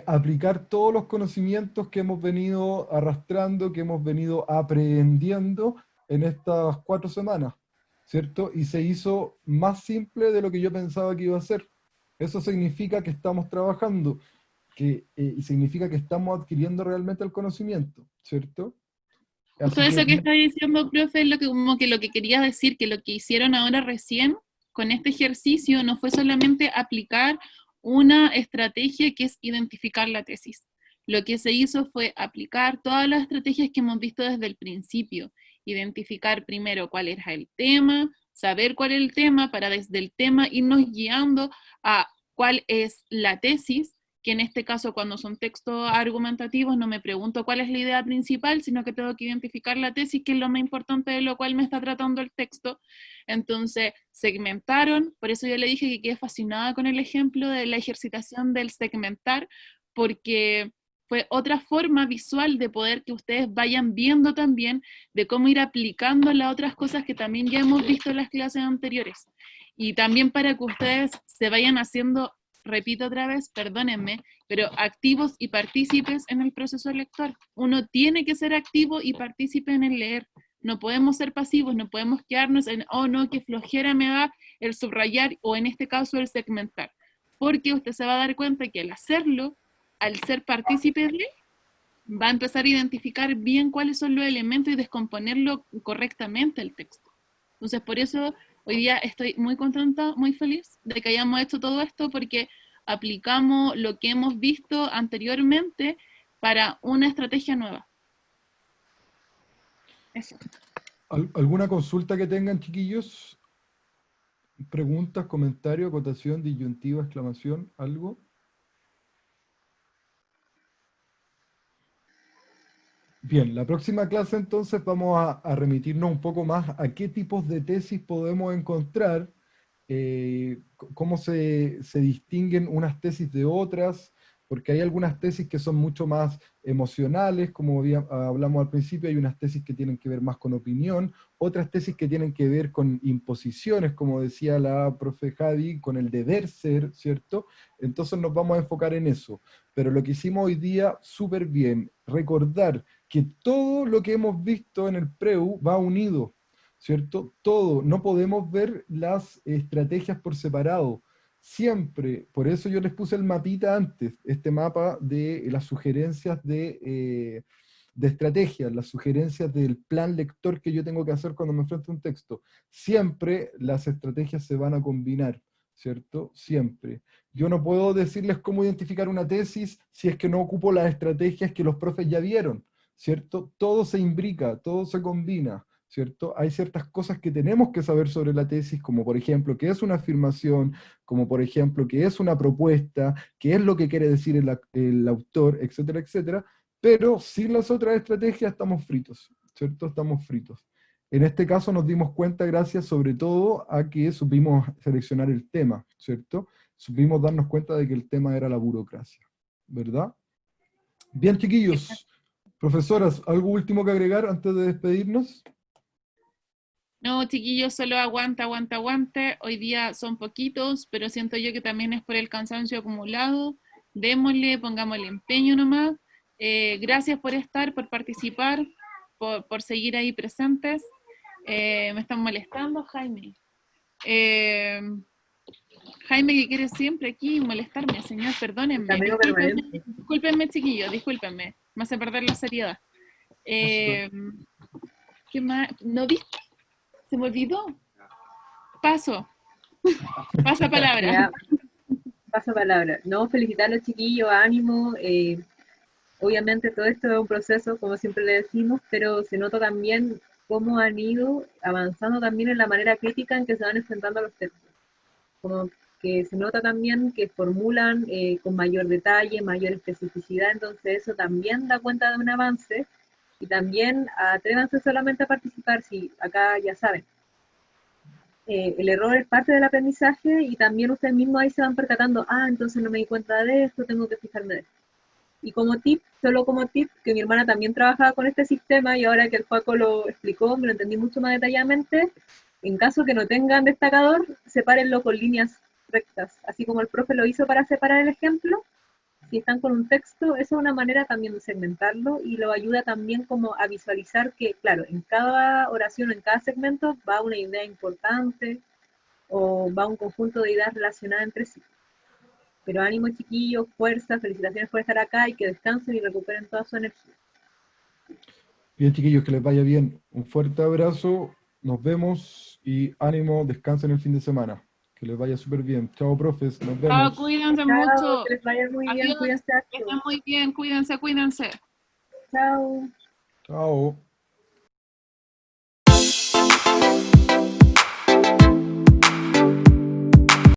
aplicar todos los conocimientos que hemos venido arrastrando, que hemos venido aprendiendo en estas 4 semanas, ¿cierto? Y se hizo más simple de lo que yo pensaba que iba a ser. Eso significa que estamos trabajando, y significa que estamos adquiriendo realmente el conocimiento, ¿cierto? Justo Así eso que que, está diciendo, profe, es lo que quería decir, que lo que hicieron ahora recién con este ejercicio no fue solamente aplicar una estrategia que es identificar la tesis. Lo que se hizo fue aplicar todas las estrategias que hemos visto desde el principio. Identificar primero cuál era el tema, saber cuál es el tema, para desde el tema irnos guiando a cuál es la tesis, que en este caso cuando son textos argumentativos no me pregunto cuál es la idea principal, sino que tengo que identificar la tesis, que es lo más importante de lo cual me está tratando el texto. Entonces, segmentaron, por eso yo le dije que quedé fascinada con el ejemplo de la ejercitación del segmentar, porque fue otra forma visual de poder que ustedes vayan viendo también de cómo ir aplicando las otras cosas que también ya hemos visto en las clases anteriores. Y también para que ustedes se vayan haciendo repito otra vez, perdónenme, pero activos y partícipes en el proceso lector. Uno tiene que ser activo y partícipe en el leer. No podemos ser pasivos, no podemos quedarnos en, oh no, qué flojera me da el subrayar o en este caso el segmentar. Porque usted se va a dar cuenta que al hacerlo, al ser partícipe de, va a empezar a identificar bien cuáles son los elementos y descomponerlo correctamente el texto. Entonces, por eso hoy día estoy muy contenta, muy feliz de que hayamos hecho todo esto, porque aplicamos lo que hemos visto anteriormente para una estrategia nueva. Eso. ¿Alguna consulta que tengan, chiquillos? ¿Preguntas, comentarios, acotación, disyuntiva, exclamación, algo? Bien, la próxima clase entonces vamos a remitirnos un poco más a qué tipos de tesis podemos encontrar, cómo se distinguen unas tesis de otras, porque hay algunas tesis que son mucho más emocionales, como hablamos al principio, hay unas tesis que tienen que ver más con opinión, otras tesis que tienen que ver con imposiciones, como decía la profe Javi, con el deber ser, ¿cierto? Entonces nos vamos a enfocar en eso. Pero lo que hicimos hoy día, súper bien, recordar que todo lo que hemos visto en el PREU va unido, ¿cierto? Todo, no podemos ver las estrategias por separado. Siempre, por eso yo les puse el mapita antes, este mapa de las sugerencias de estrategias, las sugerencias del plan lector que yo tengo que hacer cuando me enfrento a un texto. Siempre las estrategias se van a combinar, ¿cierto? Siempre. Yo no puedo decirles cómo identificar una tesis si es que no ocupo las estrategias que los profes ya vieron, ¿cierto? Todo se imbrica, todo se combina, ¿cierto? Hay ciertas cosas que tenemos que saber sobre la tesis, como por ejemplo, qué es una afirmación, como por ejemplo, qué es una propuesta, qué es lo que quiere decir el autor, etcétera, etcétera, pero sin las otras estrategias estamos fritos, ¿cierto? Estamos fritos. En este caso nos dimos cuenta gracias sobre todo a que supimos seleccionar el tema, ¿cierto? Supimos darnos cuenta de que el tema era la burocracia, ¿verdad? Bien, chiquillos. Profesoras, ¿algo último que agregar antes de despedirnos? No, chiquillos, solo aguanta, aguanta, aguante. Hoy día son poquitos, pero siento yo que también es por el cansancio acumulado. Démosle, pongámosle empeño nomás. Gracias por estar, por participar, por seguir ahí presentes. Me están molestando, Jaime. Jaime, que quiere siempre aquí molestarme, señor, perdónenme. Amigo permanente. Discúlpenme, chiquillos, discúlpenme. Me hace perder la seriedad. ¿Qué más? ¿No viste? Se me olvidó. Paso. Pasa palabra. Ya, paso palabra. No, felicitar a los chiquillos, ánimo. Obviamente todo esto es un proceso, como siempre le decimos, pero se nota también cómo han ido avanzando también en la manera crítica en que se van enfrentando a los textos. Como que se nota también que formulan con mayor detalle, mayor especificidad, entonces eso también da cuenta de un avance. Y también atrévanse solamente a participar, si acá ya saben. El error es parte del aprendizaje y también ustedes mismos ahí se van percatando, entonces no me di cuenta de esto, tengo que fijarme de esto. Y como tip, solo como tip, que mi hermana también trabajaba con este sistema y ahora que el Paco lo explicó, me lo entendí mucho más detalladamente, en caso que no tengan destacador, sepárenlo con líneas rectas, así como el profe lo hizo para separar el ejemplo. Si están con un texto, esa es una manera también de segmentarlo y lo ayuda también como a visualizar que, claro, en cada oración, en cada segmento va una idea importante o va un conjunto de ideas relacionadas entre sí. Pero ánimo, chiquillos, fuerza, felicitaciones por estar acá y que descansen y recuperen toda su energía. Bien, chiquillos, que les vaya bien. Un fuerte abrazo, nos vemos y ánimo, descansen el fin de semana. Que les vaya súper bien. Chao, profes, nos vemos. Cuídense Chao, mucho. que les vaya muy bien, Adiós, cuídense. que estén muy bien, cuídense, cuídense. Chao. Chao.